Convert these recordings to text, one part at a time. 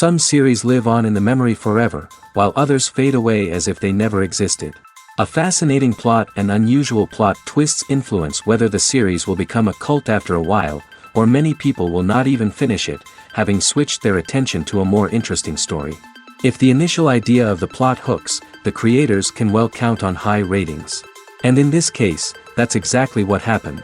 Some series live on in the memory forever, while others fade away as if they never existed. A fascinating plot and unusual plot twists influence whether the series will become a cult after a while, or many people will not even finish it, having switched their attention to a more interesting story. If the initial idea of the plot hooks, the creators can well count on high ratings. And in this case, that's exactly what happened.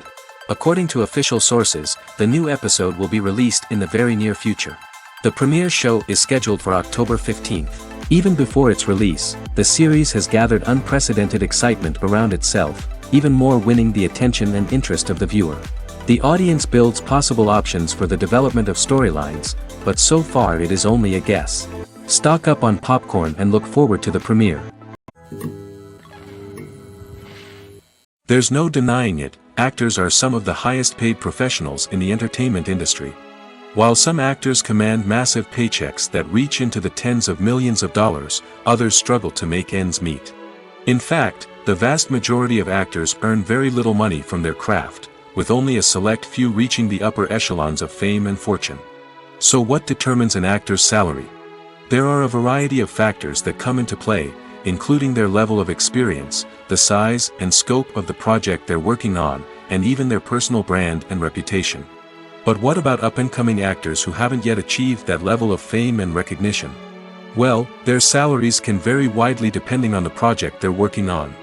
According to official sources, the new episode will be released in the very near future. The premiere show is scheduled for October 15th. Even before its release, the series has gathered unprecedented excitement around itself, even more winning the attention and interest of the viewer. The audience builds possible options for the development of storylines, but so far it is only a guess. Stock up on popcorn and look forward to the premiere. There's no denying it, actors are some of the highest paid professionals in the entertainment industry. While some actors command massive paychecks that reach into the tens of millions of dollars, others struggle to make ends meet. In fact, the vast majority of actors earn very little money from their craft, with only a select few reaching the upper echelons of fame and fortune. So what determines an actor's salary? There are a variety of factors that come into play, including their level of experience, the size and scope of the project they're working on, and even their personal brand and reputation. But what about up-and-coming actors who haven't yet achieved that level of fame and recognition? Well, their salaries can vary widely depending on the project they're working on.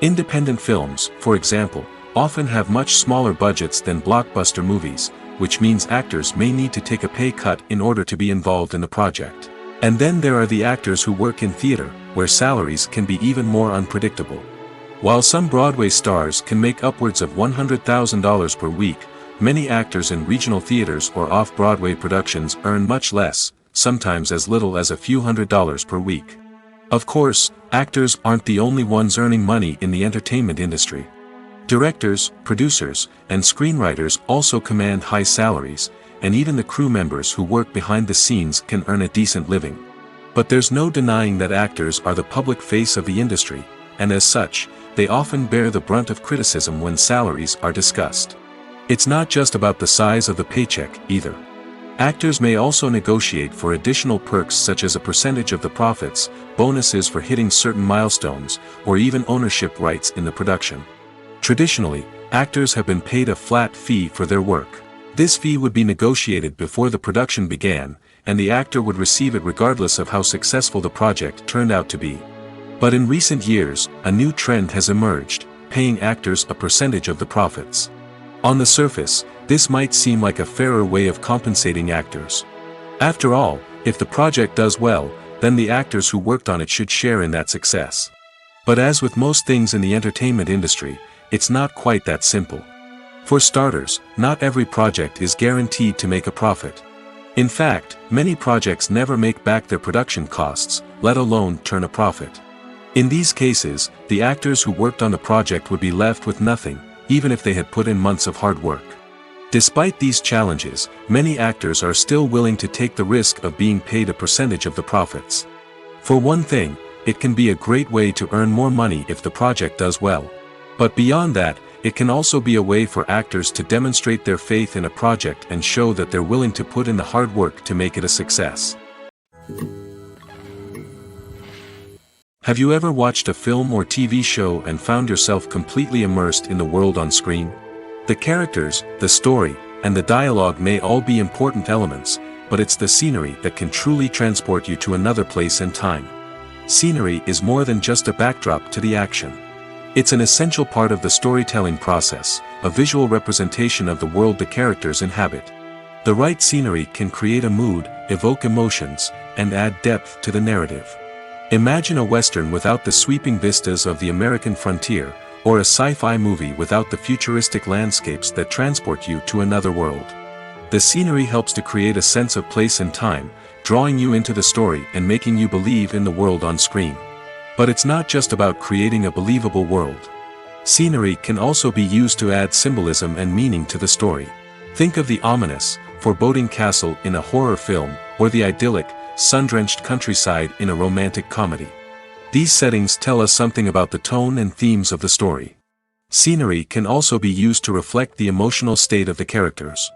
Independent films, for example, often have much smaller budgets than blockbuster movies, which means actors may need to take a pay cut in order to be involved in the project. And then there are the actors who work in theater, where salaries can be even more unpredictable. While some Broadway stars can make upwards of $100,000 per week, many actors in regional theaters or off-Broadway productions earn much less, sometimes as little as a few $100s per week. Of course, actors aren't the only ones earning money in the entertainment industry. Directors, producers, and screenwriters also command high salaries, and even the crew members who work behind the scenes can earn a decent living. But there's no denying that actors are the public face of the industry, and as such, they often bear the brunt of criticism when salaries are discussed. It's not just about the size of the paycheck, either. Actors may also negotiate for additional perks such as a percentage of the profits, bonuses for hitting certain milestones, or even ownership rights in the production. Traditionally, actors have been paid a flat fee for their work. This fee would be negotiated before the production began, and the actor would receive it regardless of how successful the project turned out to be. But in recent years, a new trend has emerged, paying actors a percentage of the profits. On the surface, this might seem like a fairer way of compensating actors. After all, if the project does well, then the actors who worked on it should share in that success. But as with most things in the entertainment industry, it's not quite that simple. For starters, not every project is guaranteed to make a profit. In fact, many projects never make back their production costs, let alone turn a profit. In these cases, the actors who worked on the project would be left with nothing, even if they had put in months of hard work. Despite these challenges, many actors are still willing to take the risk of being paid a percentage of the profits. For one thing, it can be a great way to earn more money if the project does well. But beyond that, it can also be a way for actors to demonstrate their faith in a project and show that they're willing to put in the hard work to make it a success. Have you ever watched a film or TV show and found yourself completely immersed in the world on screen? The characters, the story, and the dialogue may all be important elements, but it's the scenery that can truly transport you to another place and time. Scenery is more than just a backdrop to the action. It's an essential part of the storytelling process, a visual representation of the world the characters inhabit. The right scenery can create a mood, evoke emotions, and add depth to the narrative. Imagine a Western without the sweeping vistas of the American frontier, or a sci-fi movie without the futuristic landscapes that transport you to another world. The scenery helps to create a sense of place and time, drawing you into the story and making you believe in the world on screen. But it's not just about creating a believable world. Scenery can also be used to add symbolism and meaning to the story. Think of the ominous, foreboding castle in a horror film, or the idyllic, sun-drenched countryside in a romantic comedy. These settings tell us something about the tone and themes of the story. Scenery can also be used to reflect the emotional state of the characters.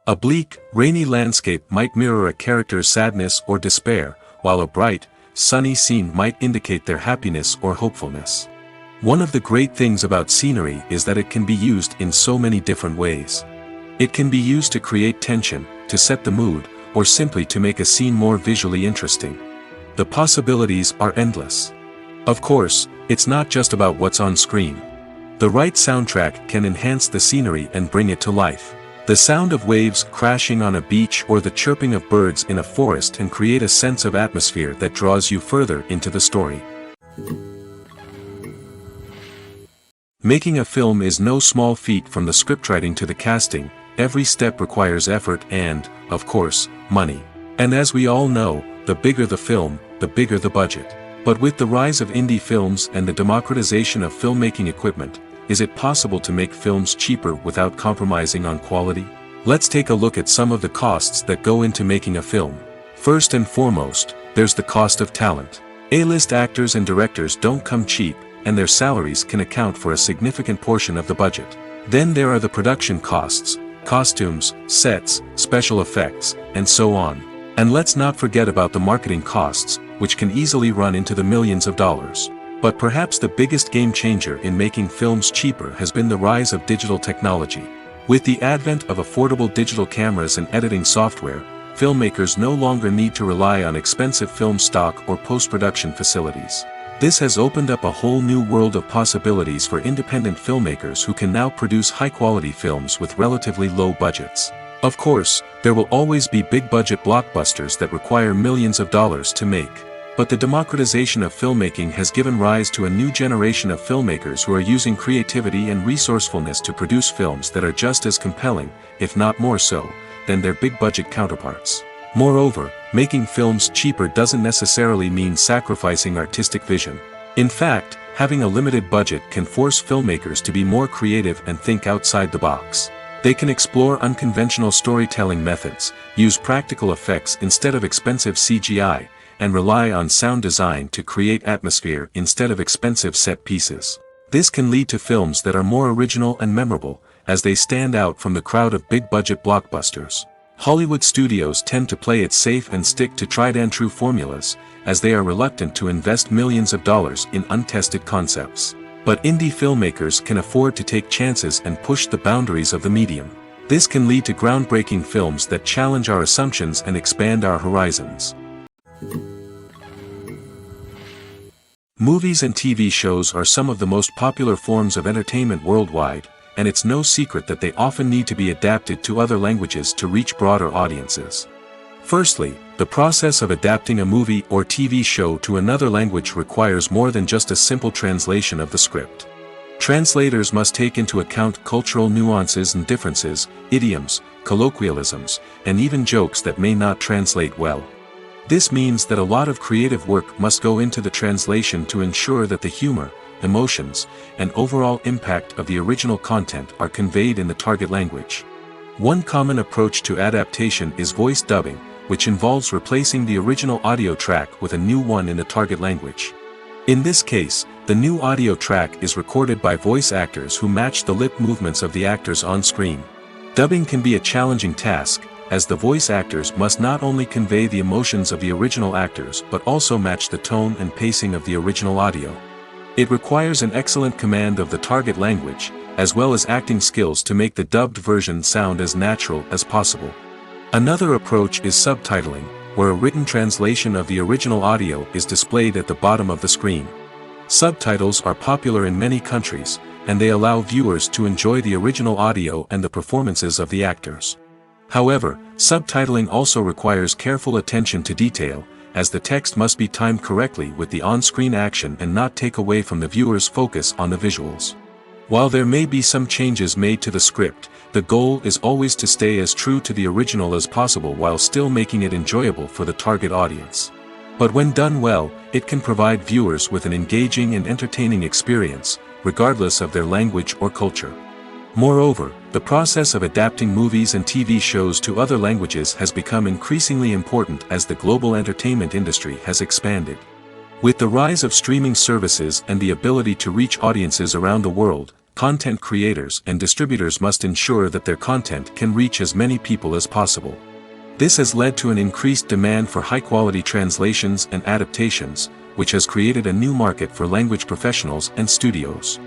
A bleak, rainy landscape might mirror a character's sadness or despair, while a bright, sunny scene might indicate their happiness or hopefulness. One of the great things about scenery is that it can be used in so many different ways. It can be used to create tension, to set the mood, or simply to make a scene more visually interesting. The possibilities are endless. Of course, it's not just about what's on screen. The right soundtrack can enhance the scenery and bring it to life. The sound of waves crashing on a beach or the chirping of birds in a forest can create a sense of atmosphere that draws you further into the story. Making a film is no small feat. From the scriptwriting to the casting, every step requires effort and, of course, money. And as we all know, the bigger the film, the bigger the budget. But with the rise of indie films and the democratization of filmmaking equipment, is it possible to make films cheaper without compromising on quality? Let's take a look at some of the costs that go into making a film. First and foremost, there's the cost of talent. A-list actors and directors don't come cheap, and their salaries can account for a significant portion of the budget. Then there are the production costs, costumes, sets, special effects, and so on. And let's not forget about the marketing costs, which can easily run into the millions of dollars. But perhaps the biggest game changer in making films cheaper has been the rise of digital technology. With the advent of affordable digital cameras and editing software, filmmakers no longer need to rely on expensive film stock or post-production facilities. This has opened up a whole new world of possibilities for independent filmmakers who can now produce high-quality films with relatively low budgets. Of course, there will always be big-budget blockbusters that require millions of dollars to make. But the democratization of filmmaking has given rise to a new generation of filmmakers who are using creativity and resourcefulness to produce films that are just as compelling, if not more so, than their big-budget counterparts. Moreover, making films cheaper doesn't necessarily mean sacrificing artistic vision. In fact, having a limited budget can force filmmakers to be more creative and think outside the box. They can explore unconventional storytelling methods, use practical effects instead of expensive CGI, and rely on sound design to create atmosphere instead of expensive set pieces. This can lead to films that are more original and memorable, as they stand out from the crowd of big-budget blockbusters. Hollywood studios tend to play it safe and stick to tried-and-true formulas, as they are reluctant to invest millions of dollars in untested concepts. But indie filmmakers can afford to take chances and push the boundaries of the medium. This can lead to groundbreaking films that challenge our assumptions and expand our horizons. Movies and TV shows are some of the most popular forms of entertainment worldwide, and it's no secret that they often need to be adapted to other languages to reach broader audiences. Firstly, the process of adapting a movie or TV show to another language requires more than just a simple translation of the script. Translators must take into account cultural nuances and differences, idioms, colloquialisms, and even jokes that may not translate well. This means that a lot of creative work must go into the translation to ensure that the humor, emotions, and overall impact of the original content are conveyed in the target language. One common approach to adaptation is voice dubbing, which involves replacing the original audio track with a new one in the target language. In this case, the new audio track is recorded by voice actors who match the lip movements of the actors on screen. Dubbing can be a challenging task, as the voice actors must not only convey the emotions of the original actors but also match the tone and pacing of the original audio. It requires an excellent command of the target language, as well as acting skills to make the dubbed version sound as natural as possible. Another approach is subtitling, where a written translation of the original audio is displayed at the bottom of the screen. Subtitles are popular in many countries, and they allow viewers to enjoy the original audio and the performances of the actors. However, subtitling also requires careful attention to detail, as the text must be timed correctly with the on-screen action and not take away from the viewer's focus on the visuals. While there may be some changes made to the script, the goal is always to stay as true to the original as possible while still making it enjoyable for the target audience. But when done well, it can provide viewers with an engaging and entertaining experience, regardless of their language or culture. Moreover, the process of adapting movies and TV shows to other languages has become increasingly important as the global entertainment industry has expanded. With the rise of streaming services and the ability to reach audiences around the world, content creators and distributors must ensure that their content can reach as many people as possible. This has led to an increased demand for high-quality translations and adaptations, which has created a new market for language professionals and studios.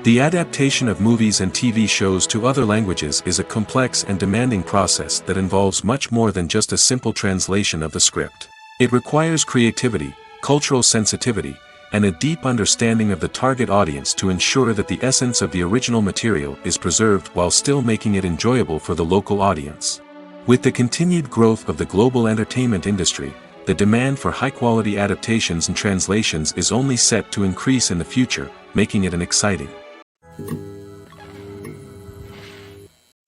The adaptation of movies and TV shows to other languages is a complex and demanding process that involves much more than just a simple translation of the script. It requires creativity, cultural sensitivity, and a deep understanding of the target audience to ensure that the essence of the original material is preserved while still making it enjoyable for the local audience. With the continued growth of the global entertainment industry, the demand for high-quality adaptations and translations is only set to increase in the future, making it an exciting.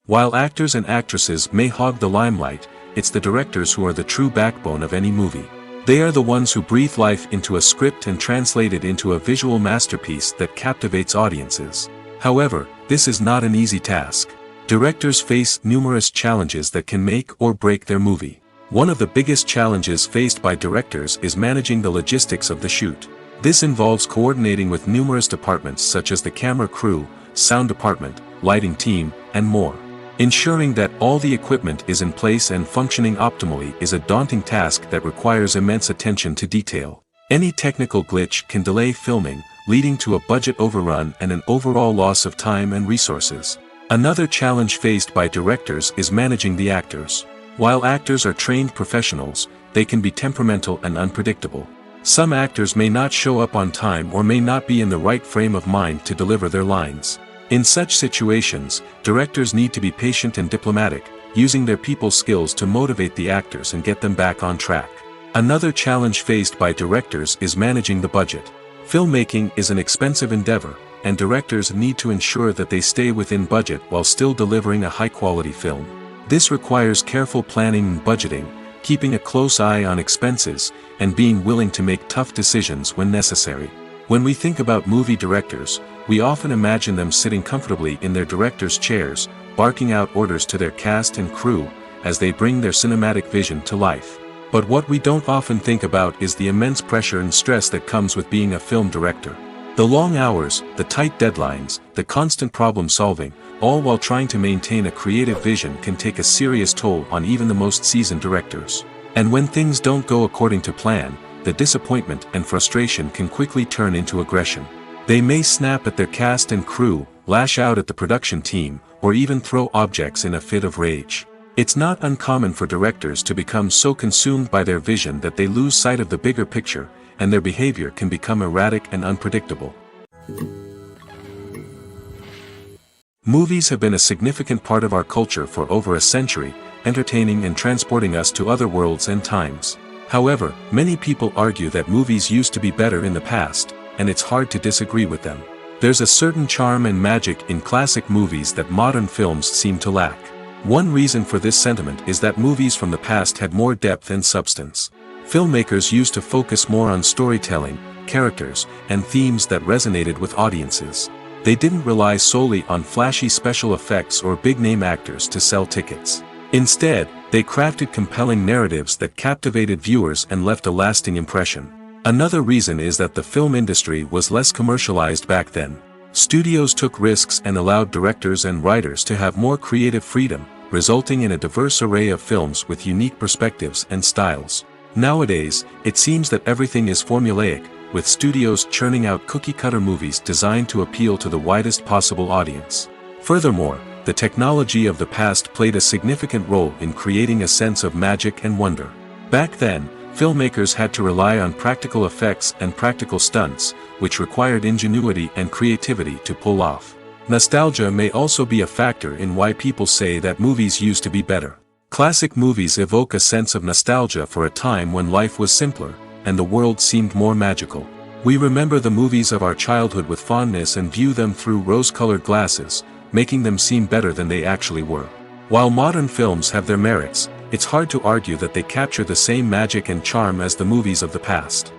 While actors and actresses may hog the limelight, it's the directors who are the true backbone of any movie. They are the ones who breathe life into a script and translate it into a visual masterpiece that captivates audiences. However, this is not an easy task. Directors face numerous challenges that can make or break their movie. One of the biggest challenges faced by directors is managing the logistics of the shoot. This involves coordinating with numerous departments such as the camera crew, sound department, lighting team, and more. Ensuring that all the equipment is in place and functioning optimally is a daunting task that requires immense attention to detail. Any technical glitch can delay filming, leading to a budget overrun and an overall loss of time and resources. Another challenge faced by directors is managing the actors. While actors are trained professionals, they can be temperamental and unpredictable. Some actors may not show up on time or may not be in the right frame of mind to deliver their lines. In such situations, directors need to be patient and diplomatic, using their people skills to motivate the actors and get them back on track. Another challenge faced by directors is managing the budget. Filmmaking is an expensive endeavor, and directors need to ensure that they stay within budget while still delivering a high-quality film. This requires careful planning and budgeting, keeping a close eye on expenses, and being willing to make tough decisions when necessary. When we think about movie directors, we often imagine them sitting comfortably in their director's chairs, barking out orders to their cast and crew, as they bring their cinematic vision to life. But what we don't often think about is the immense pressure and stress that comes with being a film director. The long hours, the tight deadlines, the constant problem solving, all while trying to maintain a creative vision can take a serious toll on even the most seasoned directors. And when things don't go according to plan, the disappointment and frustration can quickly turn into aggression. They may snap at their cast and crew, lash out at the production team, or even throw objects in a fit of rage. It's not uncommon for directors to become so consumed by their vision that they lose sight of the bigger picture, and their behavior can become erratic and unpredictable. Movies have been a significant part of our culture for over a century, entertaining and transporting us to other worlds and times. However, many people argue that movies used to be better in the past, and it's hard to disagree with them. There's a certain charm and magic in classic movies that modern films seem to lack. One reason for this sentiment is that movies from the past had more depth and substance. Filmmakers used to focus more on storytelling, characters, and themes that resonated with audiences. They didn't rely solely on flashy special effects or big-name actors to sell tickets. Instead, they crafted compelling narratives that captivated viewers and left a lasting impression. Another reason is that the film industry was less commercialized back then. Studios took risks and allowed directors and writers to have more creative freedom, resulting in a diverse array of films with unique perspectives and styles. Nowadays, it seems that everything is formulaic, with studios churning out cookie-cutter movies designed to appeal to the widest possible audience. Furthermore, the technology of the past played a significant role in creating a sense of magic and wonder. Back then, filmmakers had to rely on practical effects and practical stunts, which required ingenuity and creativity to pull off. Nostalgia may also be a factor in why people say that movies used to be better. Classic movies evoke a sense of nostalgia for a time when life was simpler, and the world seemed more magical. We remember the movies of our childhood with fondness and view them through rose-colored glasses, making them seem better than they actually were. While modern films have their merits, it's hard to argue that they capture the same magic and charm as the movies of the past.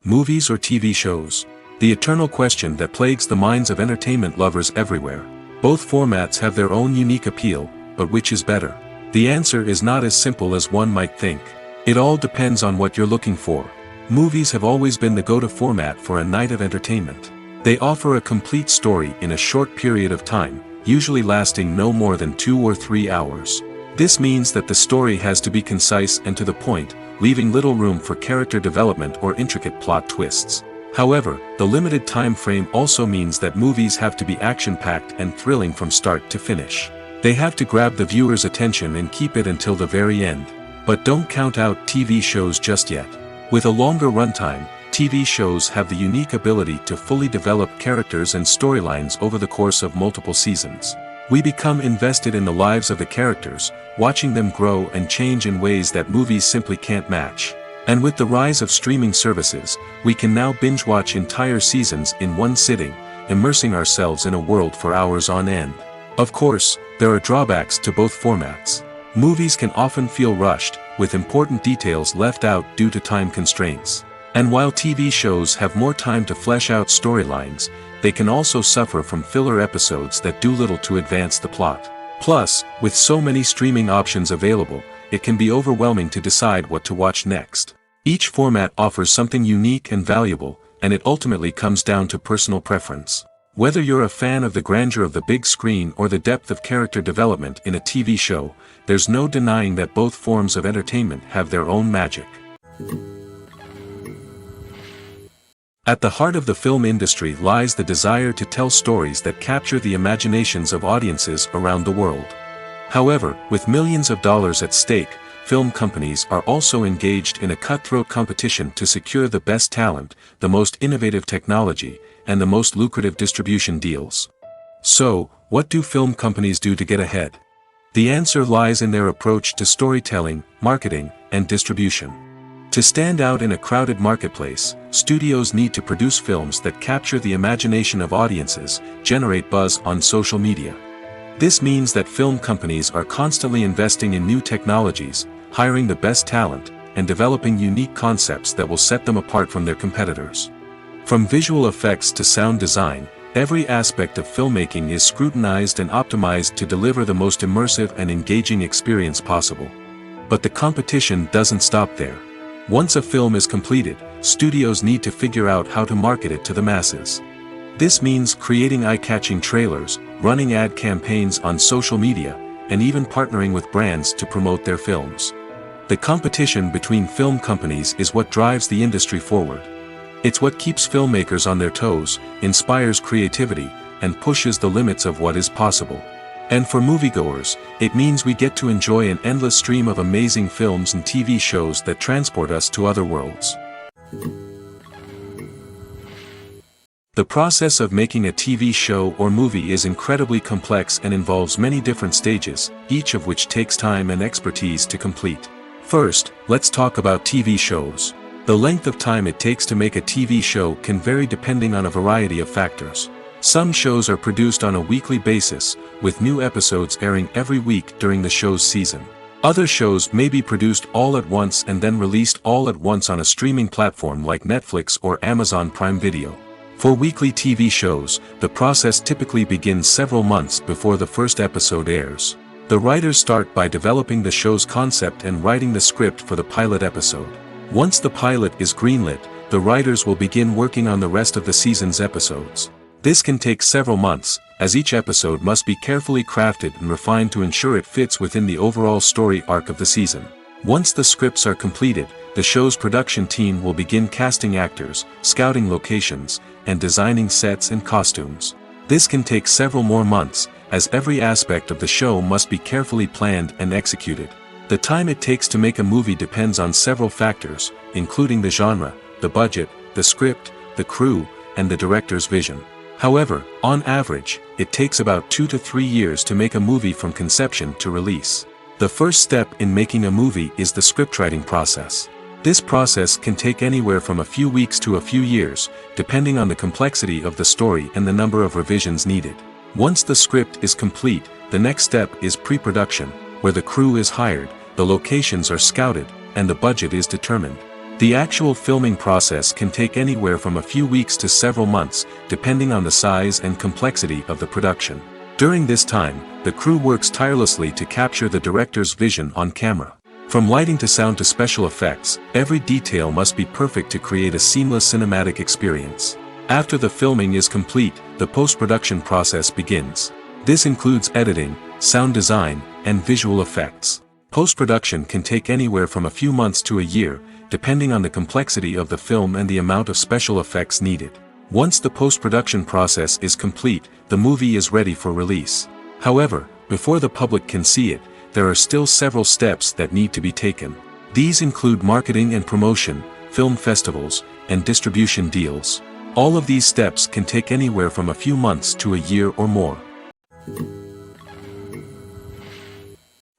Movies or TV shows? The eternal question that plagues the minds of entertainment lovers everywhere. Both formats have their own unique appeal, but which is better? The answer is not as simple as one might think. It all depends on what you're looking for. Movies have always been the go-to format for a night of entertainment. They offer a complete story in a short period of time, usually lasting no more than 2 or 3 hours. This means that the story has to be concise and to the point, leaving little room for character development or intricate plot twists. However, the limited time frame also means that movies have to be action-packed and thrilling from start to finish. They have to grab the viewer's attention and keep it until the very end. But don't count out TV shows just yet. With a longer runtime, TV shows have the unique ability to fully develop characters and storylines over the course of multiple seasons. We become invested in the lives of the characters, watching them grow and change in ways that movies simply can't match. And with the rise of streaming services, we can now binge-watch entire seasons in one sitting, immersing ourselves in a world for hours on end. Of course, there are drawbacks to both formats. Movies can often feel rushed, with important details left out due to time constraints. And while TV shows have more time to flesh out storylines, they can also suffer from filler episodes that do little to advance the plot. Plus, with so many streaming options available, it can be overwhelming to decide what to watch next. Each format offers something unique and valuable, and it ultimately comes down to personal preference. Whether you're a fan of the grandeur of the big screen or the depth of character development in a TV show, there's no denying that both forms of entertainment have their own magic. At the heart of the film industry lies the desire to tell stories that capture the imaginations of audiences around the world. However, with millions of dollars at stake, film companies are also engaged in a cutthroat competition to secure the best talent, the most innovative technology, and the most lucrative distribution deals. So, what do film companies do to get ahead? The answer lies in their approach to storytelling, marketing, and distribution. To stand out in a crowded marketplace, studios need to produce films that capture the imagination of audiences, generate buzz on social media. This means that film companies are constantly investing in new technologies, hiring the best talent, and developing unique concepts that will set them apart from their competitors. From visual effects to sound design, every aspect of filmmaking is scrutinized and optimized to deliver the most immersive and engaging experience possible. But the competition doesn't stop there. Once a film is completed, studios need to figure out how to market it to the masses. This means creating eye-catching trailers, running ad campaigns on social media, and even partnering with brands to promote their films. The competition between film companies is what drives the industry forward. It's what keeps filmmakers on their toes, inspires creativity, and pushes the limits of what is possible. And for moviegoers, it means we get to enjoy an endless stream of amazing films and TV shows that transport us to other worlds. The process of making a TV show or movie is incredibly complex and involves many different stages, each of which takes time and expertise to complete. First, let's talk about TV shows. The length of time it takes to make a TV show can vary depending on a variety of factors. Some shows are produced on a weekly basis, with new episodes airing every week during the show's season. Other shows may be produced all at once and then released all at once on a streaming platform like Netflix or Amazon Prime Video. For weekly TV shows, the process typically begins several months before the first episode airs. The writers start by developing the show's concept and writing the script for the pilot episode. Once the pilot is greenlit, the writers will begin working on the rest of the season's episodes. This can take several months, as each episode must be carefully crafted and refined to ensure it fits within the overall story arc of the season. Once the scripts are completed, the show's production team will begin casting actors, scouting locations, and designing sets and costumes. This can take several more months, as every aspect of the show must be carefully planned and executed. The time it takes to make a movie depends on several factors, including the genre, the budget, the script, the crew, and the director's vision. However, on average, it takes about 2 to 3 years to make a movie from conception to release. The first step in making a movie is the scriptwriting process. This process can take anywhere from a few weeks to a few years, depending on the complexity of the story and the number of revisions needed. Once the script is complete, the next step is pre-production, where the crew is hired, the locations are scouted, and the budget is determined. The actual filming process can take anywhere from a few weeks to several months, depending on the size and complexity of the production. During this time, the crew works tirelessly to capture the director's vision on camera. From lighting to sound to special effects, every detail must be perfect to create a seamless cinematic experience. After the filming is complete, the post-production process begins. This includes editing, sound design, and visual effects. Post-production can take anywhere from a few months to a year, depending on the complexity of the film and the amount of special effects needed. Once the post-production process is complete, the movie is ready for release. However, before the public can see it, there are still several steps that need to be taken. These include marketing and promotion, film festivals, and distribution deals. All of these steps can take anywhere from a few months to a year or more.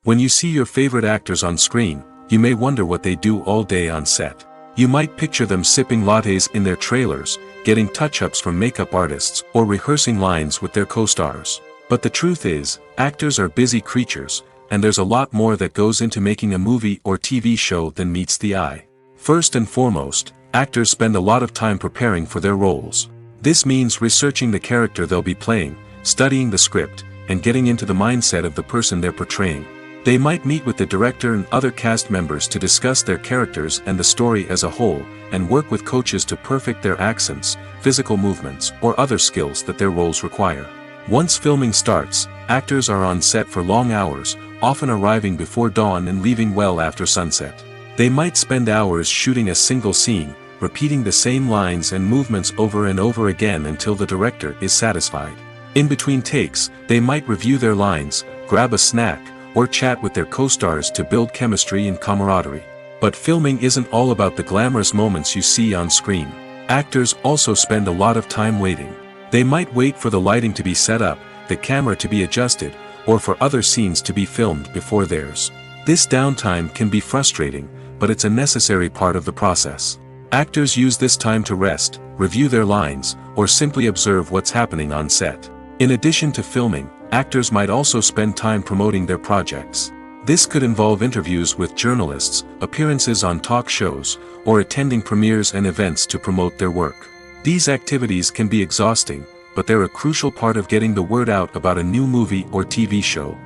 When you see your favorite actors on screen, you may wonder what they do all day on set. You might picture them sipping lattes in their trailers, getting touch-ups from makeup artists, or rehearsing lines with their co-stars. But the truth is, actors are busy creatures, and there's a lot more that goes into making a movie or TV show than meets the eye. First and foremost, actors spend a lot of time preparing for their roles. This means researching the character they'll be playing, studying the script, and getting into the mindset of the person they're portraying. They might meet with the director and other cast members to discuss their characters and the story as a whole, and work with coaches to perfect their accents, physical movements, or other skills that their roles require. Once filming starts, actors are on set for long hours, often arriving before dawn and leaving well after sunset. They might spend hours shooting a single scene, repeating the same lines and movements over and over again until the director is satisfied. In between takes, they might review their lines, grab a snack, or chat with their co-stars to build chemistry and camaraderie. But filming isn't all about the glamorous moments you see on screen. Actors also spend a lot of time waiting. They might wait for the lighting to be set up, the camera to be adjusted, or for other scenes to be filmed before theirs. This downtime can be frustrating, but it's a necessary part of the process. Actors use this time to rest, review their lines, or simply observe what's happening on set. In addition to filming, actors might also spend time promoting their projects. This could involve interviews with journalists, appearances on talk shows, or attending premieres and events to promote their work. These activities can be exhausting, but they're a crucial part of getting the word out about a new movie or TV show.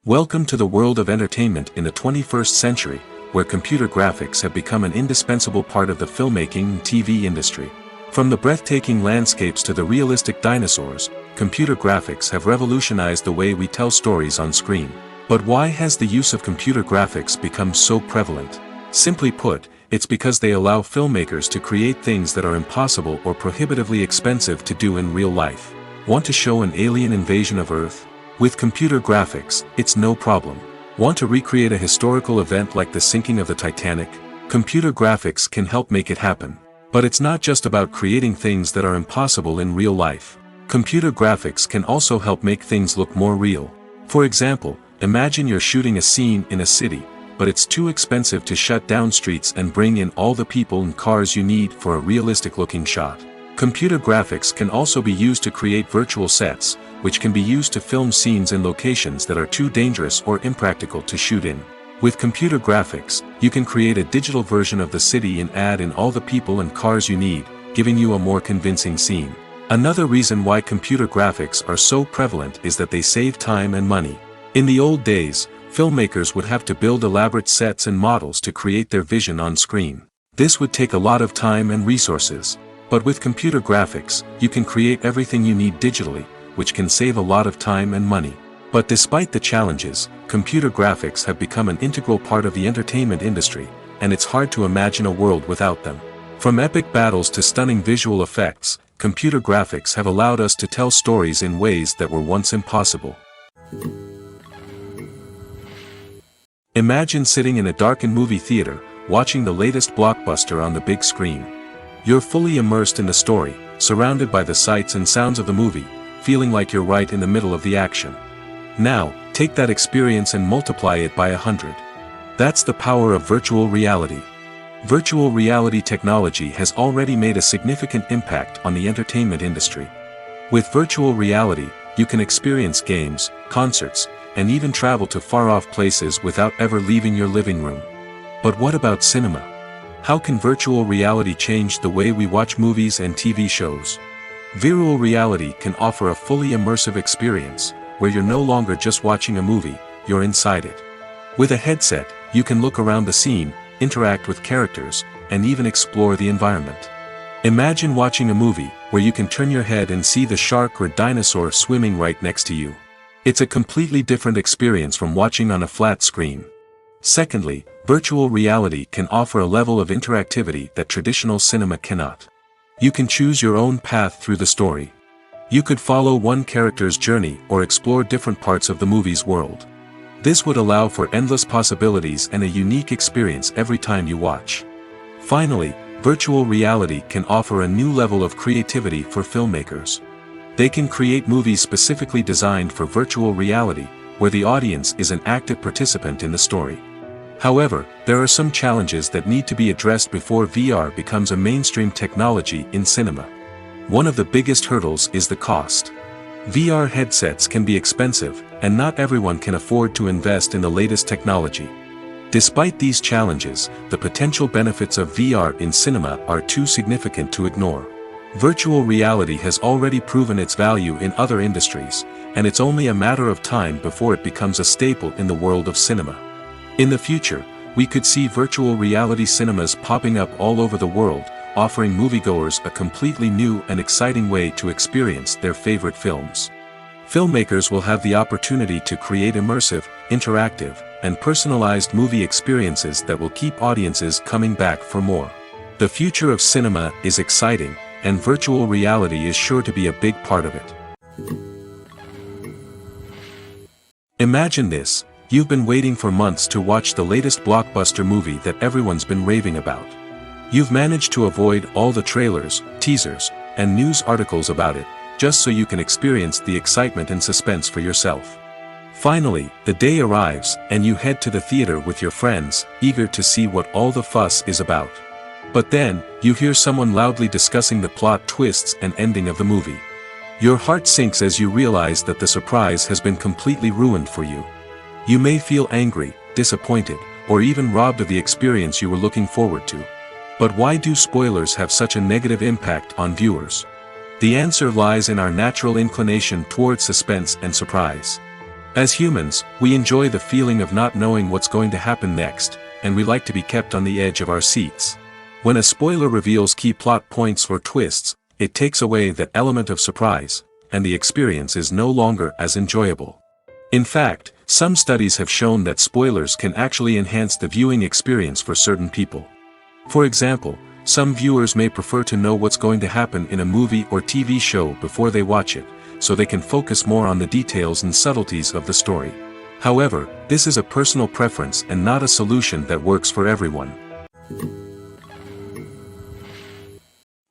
Welcome to the world of entertainment in the 21st century, where computer graphics have become an indispensable part of the filmmaking and TV industry. From the breathtaking landscapes to the realistic dinosaurs, computer graphics have revolutionized the way we tell stories on screen. But why has the use of computer graphics become so prevalent? Simply put, it's because they allow filmmakers to create things that are impossible or prohibitively expensive to do in real life. Want to show an alien invasion of Earth? With computer graphics, it's no problem. Want to recreate a historical event like the sinking of the Titanic? Computer graphics can help make it happen. But it's not just about creating things that are impossible in real life. Computer graphics can also help make things look more real. For example, imagine you're shooting a scene in a city, but it's too expensive to shut down streets and bring in all the people and cars you need for a realistic-looking shot. Computer graphics can also be used to create virtual sets, which can be used to film scenes in locations that are too dangerous or impractical to shoot in. With computer graphics, you can create a digital version of the city and add in all the people and cars you need, giving you a more convincing scene. Another reason why computer graphics are so prevalent is that they save time and money. In the old days, filmmakers would have to build elaborate sets and models to create their vision on screen. This would take a lot of time and resources. But with computer graphics, you can create everything you need digitally, which can save a lot of time and money. But despite the challenges, computer graphics have become an integral part of the entertainment industry, and it's hard to imagine a world without them. From epic battles to stunning visual effects, computer graphics have allowed us to tell stories in ways that were once impossible. Imagine sitting in a darkened movie theater, watching the latest blockbuster on the big screen. You're fully immersed in the story, surrounded by the sights and sounds of the movie, feeling like you're right in the middle of the action. Now, take that experience and multiply it by 100. That's the power of virtual reality. Virtual reality technology has already made a significant impact on the entertainment industry. With virtual reality, you can experience games, concerts, and even travel to far-off places without ever leaving your living room. But what about cinema? How can virtual reality change the way we watch movies and TV shows? Virtual reality can offer a fully immersive experience, where you're no longer just watching a movie, you're inside it. With a headset, you can look around the scene, interact with characters, and even explore the environment. Imagine watching a movie where you can turn your head and see the shark or dinosaur swimming right next to you. It's a completely different experience from watching on a flat screen. Secondly, virtual reality can offer a level of interactivity that traditional cinema cannot. You can choose your own path through the story. You could follow one character's journey or explore different parts of the movie's world. This would allow for endless possibilities and a unique experience every time you watch. Finally, virtual reality can offer a new level of creativity for filmmakers. They can create movies specifically designed for virtual reality, where the audience is an active participant in the story. However, there are some challenges that need to be addressed before VR becomes a mainstream technology in cinema. One of the biggest hurdles is the cost. VR headsets can be expensive, and not everyone can afford to invest in the latest technology. Despite these challenges, the potential benefits of VR in cinema are too significant to ignore. Virtual reality has already proven its value in other industries, and it's only a matter of time before it becomes a staple in the world of cinema. In the future, we could see virtual reality cinemas popping up all over the world, offering moviegoers a completely new and exciting way to experience their favorite films. Filmmakers will have the opportunity to create immersive, interactive, and personalized movie experiences that will keep audiences coming back for more. The future of cinema is exciting, and virtual reality is sure to be a big part of it. Imagine this: you've been waiting for months to watch the latest blockbuster movie that everyone's been raving about. You've managed to avoid all the trailers, teasers, and news articles about it, just so you can experience the excitement and suspense for yourself. Finally, the day arrives, and you head to the theater with your friends, eager to see what all the fuss is about. But then, you hear someone loudly discussing the plot twists and ending of the movie. Your heart sinks as you realize that the surprise has been completely ruined for you. You may feel angry, disappointed, or even robbed of the experience you were looking forward to. But why do spoilers have such a negative impact on viewers? The answer lies in our natural inclination toward suspense and surprise. As humans, we enjoy the feeling of not knowing what's going to happen next, and we like to be kept on the edge of our seats. When a spoiler reveals key plot points or twists, it takes away that element of surprise, and the experience is no longer as enjoyable. In fact, some studies have shown that spoilers can actually enhance the viewing experience for certain people. For example, some viewers may prefer to know what's going to happen in a movie or TV show before they watch it, so they can focus more on the details and subtleties of the story. However, this is a personal preference and not a solution that works for everyone.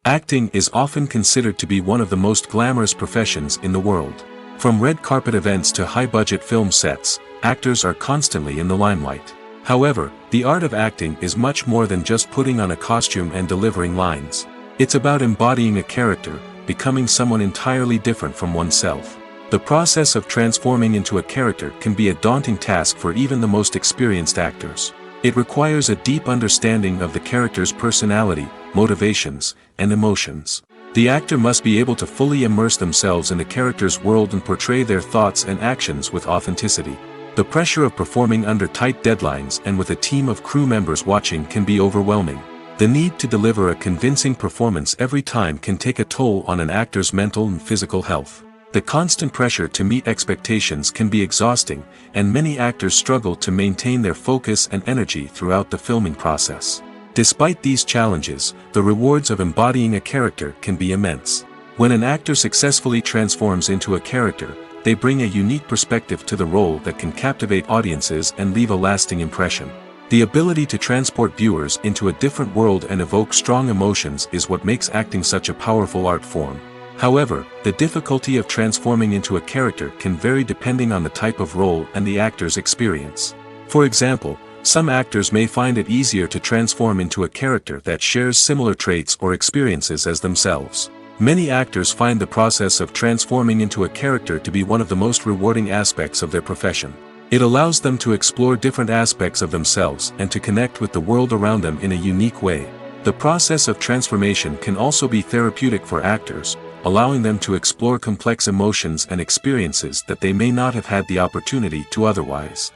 Acting is often considered to be one of the most glamorous professions in the world. From red carpet events to high-budget film sets, actors are constantly in the limelight. However, the art of acting is much more than just putting on a costume and delivering lines. It's about embodying a character, becoming someone entirely different from oneself. The process of transforming into a character can be a daunting task for even the most experienced actors. It requires a deep understanding of the character's personality, motivations, and emotions. The actor must be able to fully immerse themselves in the character's world and portray their thoughts and actions with authenticity. The pressure of performing under tight deadlines and with a team of crew members watching can be overwhelming. The need to deliver a convincing performance every time can take a toll on an actor's mental and physical health. The constant pressure to meet expectations can be exhausting, and many actors struggle to maintain their focus and energy throughout the filming process. Despite these challenges, the rewards of embodying a character can be immense. When an actor successfully transforms into a character, they bring a unique perspective to the role that can captivate audiences and leave a lasting impression. The ability to transport viewers into a different world and evoke strong emotions is what makes acting such a powerful art form. However, the difficulty of transforming into a character can vary depending on the type of role and the actor's experience. For example, some actors may find it easier to transform into a character that shares similar traits or experiences as themselves. Many actors find the process of transforming into a character to be one of the most rewarding aspects of their profession. It allows them to explore different aspects of themselves and to connect with the world around them in a unique way. The process of transformation can also be therapeutic for actors, allowing them to explore complex emotions and experiences that they may not have had the opportunity to otherwise.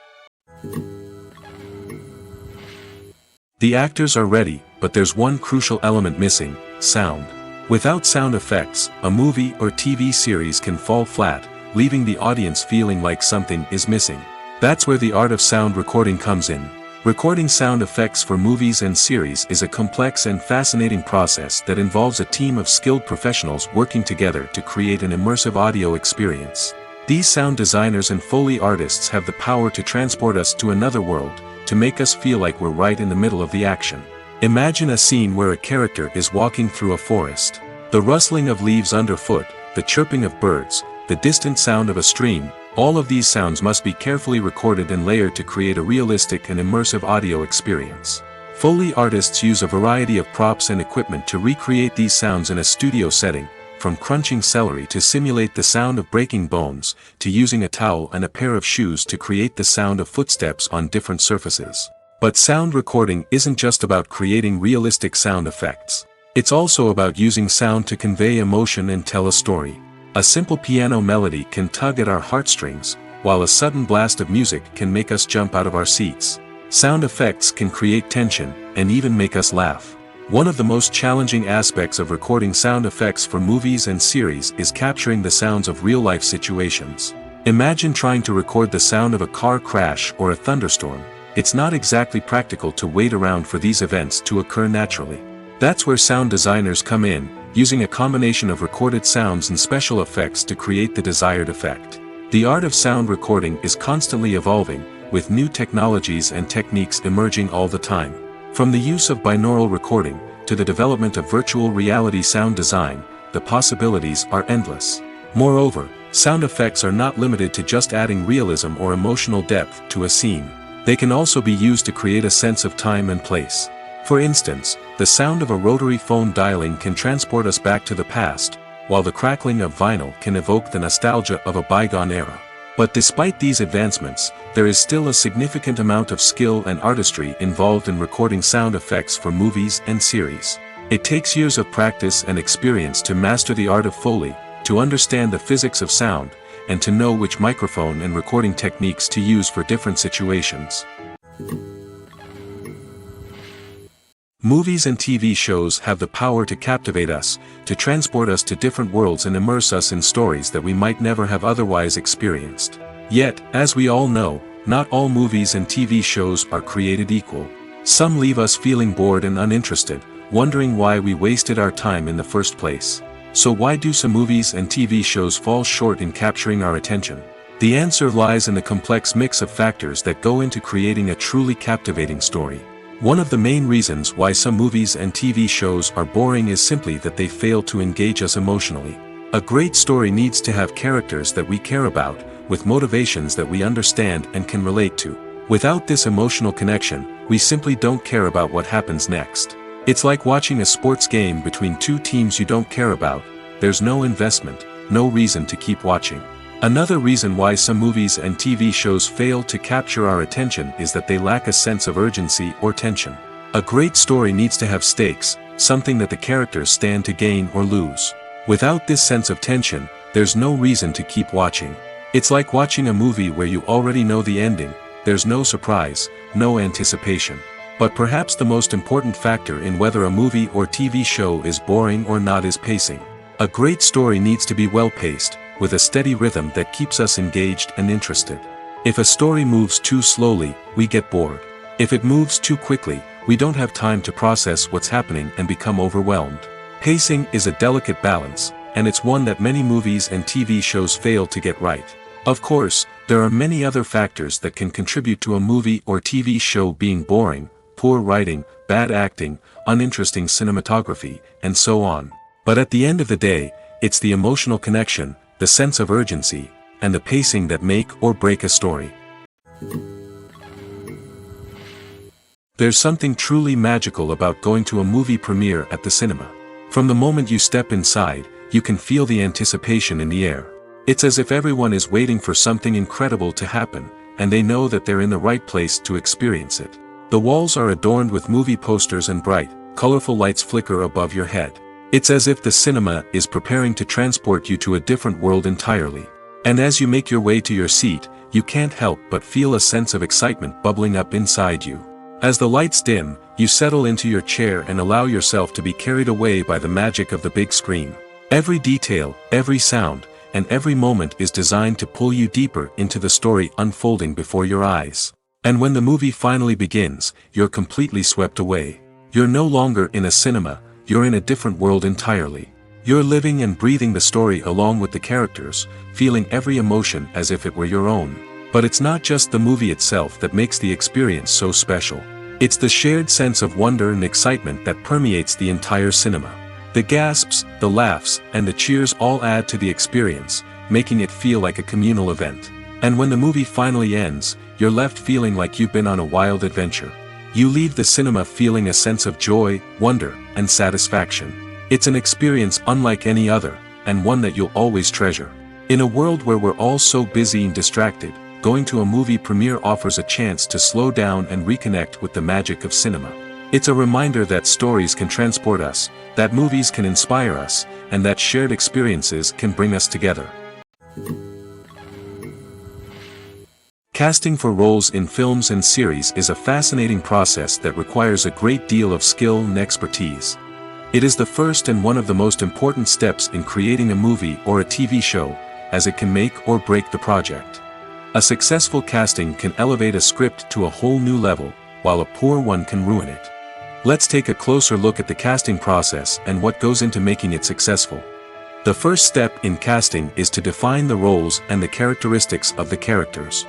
The actors are ready, but there's one crucial element missing: sound. Without sound effects, a movie or TV series can fall flat, leaving the audience feeling like something is missing. That's where the art of sound recording comes in. Recording sound effects for movies and series is a complex and fascinating process that involves a team of skilled professionals working together to create an immersive audio experience. These sound designers and Foley artists have the power to transport us to another world, to make us feel like we're right in the middle of the action. Imagine a scene where a character is walking through a forest. The rustling of leaves underfoot, the chirping of birds, the distant sound of a stream, all of these sounds must be carefully recorded and layered to create a realistic and immersive audio experience. Foley artists use a variety of props and equipment to recreate these sounds in a studio setting, from crunching celery to simulate the sound of breaking bones, to using a towel and a pair of shoes to create the sound of footsteps on different surfaces. But sound recording isn't just about creating realistic sound effects. It's also about using sound to convey emotion and tell a story. A simple piano melody can tug at our heartstrings, while a sudden blast of music can make us jump out of our seats. Sound effects can create tension, and even make us laugh. One of the most challenging aspects of recording sound effects for movies and series is capturing the sounds of real-life situations. Imagine trying to record the sound of a car crash or a thunderstorm. It's not exactly practical to wait around for these events to occur naturally. That's where sound designers come in, using a combination of recorded sounds and special effects to create the desired effect. The art of sound recording is constantly evolving, with new technologies and techniques emerging all the time. From the use of binaural recording, to the development of virtual reality sound design, the possibilities are endless. Moreover, sound effects are not limited to just adding realism or emotional depth to a scene. They can also be used to create a sense of time and place. For instance, the sound of a rotary phone dialing can transport us back to the past, while the crackling of vinyl can evoke the nostalgia of a bygone era. But despite these advancements, there is still a significant amount of skill and artistry involved in recording sound effects for movies and series. It takes years of practice and experience to master the art of Foley, to understand the physics of sound, and to know which microphone and recording techniques to use for different situations. Movies and TV shows have the power to captivate us, to transport us to different worlds and immerse us in stories that we might never have otherwise experienced. Yet, as we all know, not all movies and TV shows are created equal. Some leave us feeling bored and uninterested, wondering why we wasted our time in the first place. So why do some movies and TV shows fall short in capturing our attention? The answer lies in the complex mix of factors that go into creating a truly captivating story. One of the main reasons why some movies and TV shows are boring is simply that they fail to engage us emotionally. A great story needs to have characters that we care about, with motivations that we understand and can relate to. Without this emotional connection, we simply don't care about what happens next. It's like watching a sports game between two teams you don't care about. There's no investment, no reason to keep watching. Another reason why some movies and TV shows fail to capture our attention is that they lack a sense of urgency or tension. A great story needs to have stakes, something that the characters stand to gain or lose. Without this sense of tension, there's no reason to keep watching. It's like watching a movie where you already know the ending. There's no surprise, no anticipation. But perhaps the most important factor in whether a movie or TV show is boring or not is pacing. A great story needs to be well-paced, with a steady rhythm that keeps us engaged and interested. If a story moves too slowly, we get bored. If it moves too quickly, we don't have time to process what's happening and become overwhelmed. Pacing is a delicate balance, and it's one that many movies and TV shows fail to get right. Of course, there are many other factors that can contribute to a movie or TV show being boring: poor writing, bad acting, uninteresting cinematography, and so on. But at the end of the day, it's the emotional connection, the sense of urgency, and the pacing that make or break a story. There's something truly magical about going to a movie premiere at the cinema. From the moment you step inside, you can feel the anticipation in the air. It's as if everyone is waiting for something incredible to happen, and they know that they're in the right place to experience it. The walls are adorned with movie posters and bright, colorful lights flicker above your head. It's as if the cinema is preparing to transport you to a different world entirely. And as you make your way to your seat, you can't help but feel a sense of excitement bubbling up inside you. As the lights dim, you settle into your chair and allow yourself to be carried away by the magic of the big screen. Every detail, every sound, and every moment is designed to pull you deeper into the story unfolding before your eyes. And when the movie finally begins, you're completely swept away. You're no longer in a cinema, you're in a different world entirely. You're living and breathing the story along with the characters, feeling every emotion as if it were your own. But it's not just the movie itself that makes the experience so special. It's the shared sense of wonder and excitement that permeates the entire cinema. The gasps, the laughs, and the cheers all add to the experience, making it feel like a communal event. And when the movie finally ends, you're left feeling like you've been on a wild adventure. You leave the cinema feeling a sense of joy, wonder, and satisfaction. It's an experience unlike any other, and one that you'll always treasure. In a world where we're all so busy and distracted, going to a movie premiere offers a chance to slow down and reconnect with the magic of cinema. It's a reminder that stories can transport us, that movies can inspire us, and that shared experiences can bring us together. Casting for roles in films and series is a fascinating process that requires a great deal of skill and expertise. It is the first and one of the most important steps in creating a movie or a TV show, as it can make or break the project. A successful casting can elevate a script to a whole new level, while a poor one can ruin it. Let's take a closer look at the casting process and what goes into making it successful. The first step in casting is to define the roles and the characteristics of the characters.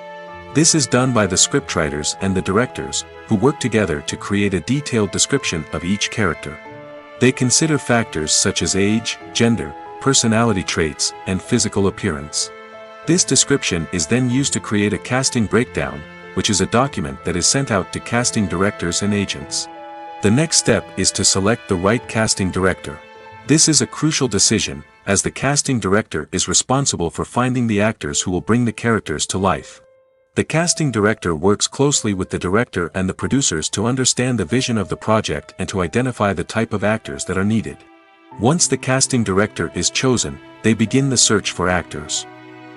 This is done by the scriptwriters and the directors, who work together to create a detailed description of each character. They consider factors such as age, gender, personality traits, and physical appearance. This description is then used to create a casting breakdown, which is a document that is sent out to casting directors and agents. The next step is to select the right casting director. This is a crucial decision, as the casting director is responsible for finding the actors who will bring the characters to life. The casting director works closely with the director and the producers to understand the vision of the project and to identify the type of actors that are needed. Once the casting director is chosen, they begin the search for actors.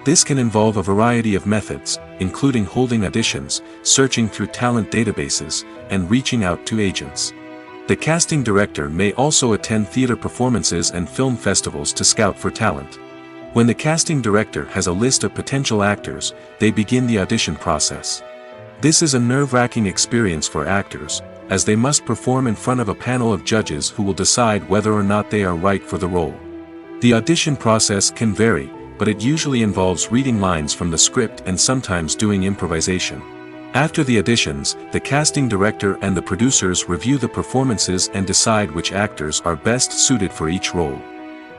This can involve a variety of methods, including holding auditions, searching through talent databases, and reaching out to agents. The casting director may also attend theater performances and film festivals to scout for talent. When the casting director has a list of potential actors, they begin the audition process. This is a nerve-wracking experience for actors, as they must perform in front of a panel of judges who will decide whether or not they are right for the role. The audition process can vary, but it usually involves reading lines from the script and sometimes doing improvisation. After the auditions, the casting director and the producers review the performances and decide which actors are best suited for each role.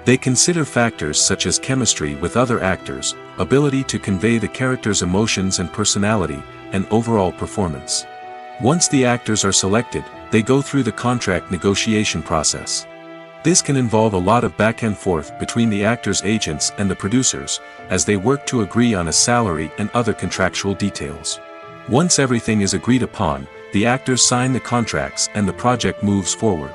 They consider factors such as chemistry with other actors, ability to convey the character's emotions and personality, and overall performance. Once the actors are selected, they go through the contract negotiation process. This can involve a lot of back and forth between the actors' agents and the producers, as they work to agree on a salary and other contractual details. Once everything is agreed upon, the actors sign the contracts and the project moves forward.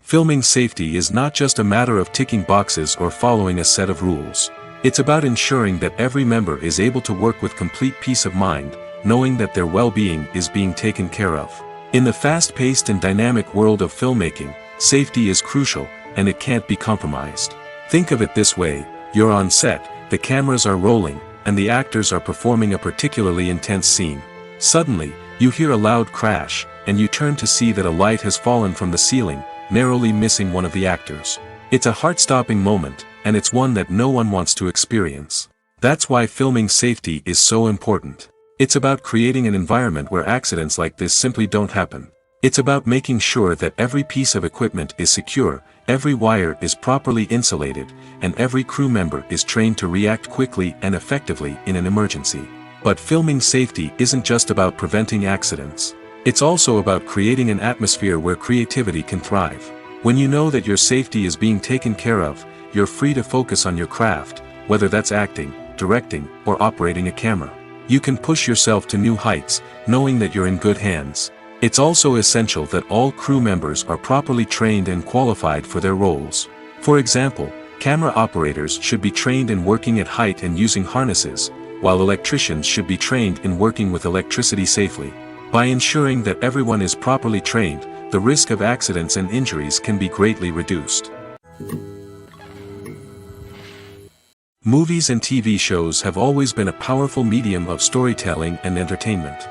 Filming safety is not just a matter of ticking boxes or following a set of rules. It's about ensuring that every member is able to work with complete peace of mind, knowing that their well-being is being taken care of. In the fast-paced and dynamic world of filmmaking, safety is crucial, and it can't be compromised. Think of it this way: you're on set, the cameras are rolling, and the actors are performing a particularly intense scene. Suddenly, you hear a loud crash, and you turn to see that a light has fallen from the ceiling, narrowly missing one of the actors. It's a heart-stopping moment, and it's one that no one wants to experience. That's why filming safety is so important. It's about creating an environment where accidents like this simply don't happen. It's about making sure that every piece of equipment is secure, every wire is properly insulated, and every crew member is trained to react quickly and effectively in an emergency. But filming safety isn't just about preventing accidents. It's also about creating an atmosphere where creativity can thrive. When you know that your safety is being taken care of, you're free to focus on your craft, whether that's acting, directing, or operating a camera. You can push yourself to new heights, knowing that you're in good hands. It's also essential that all crew members are properly trained and qualified for their roles. For example, camera operators should be trained in working at height and using harnesses, while electricians should be trained in working with electricity safely. By ensuring that everyone is properly trained, the risk of accidents and injuries can be greatly reduced. Movies and TV shows have always been a powerful medium of storytelling and entertainment.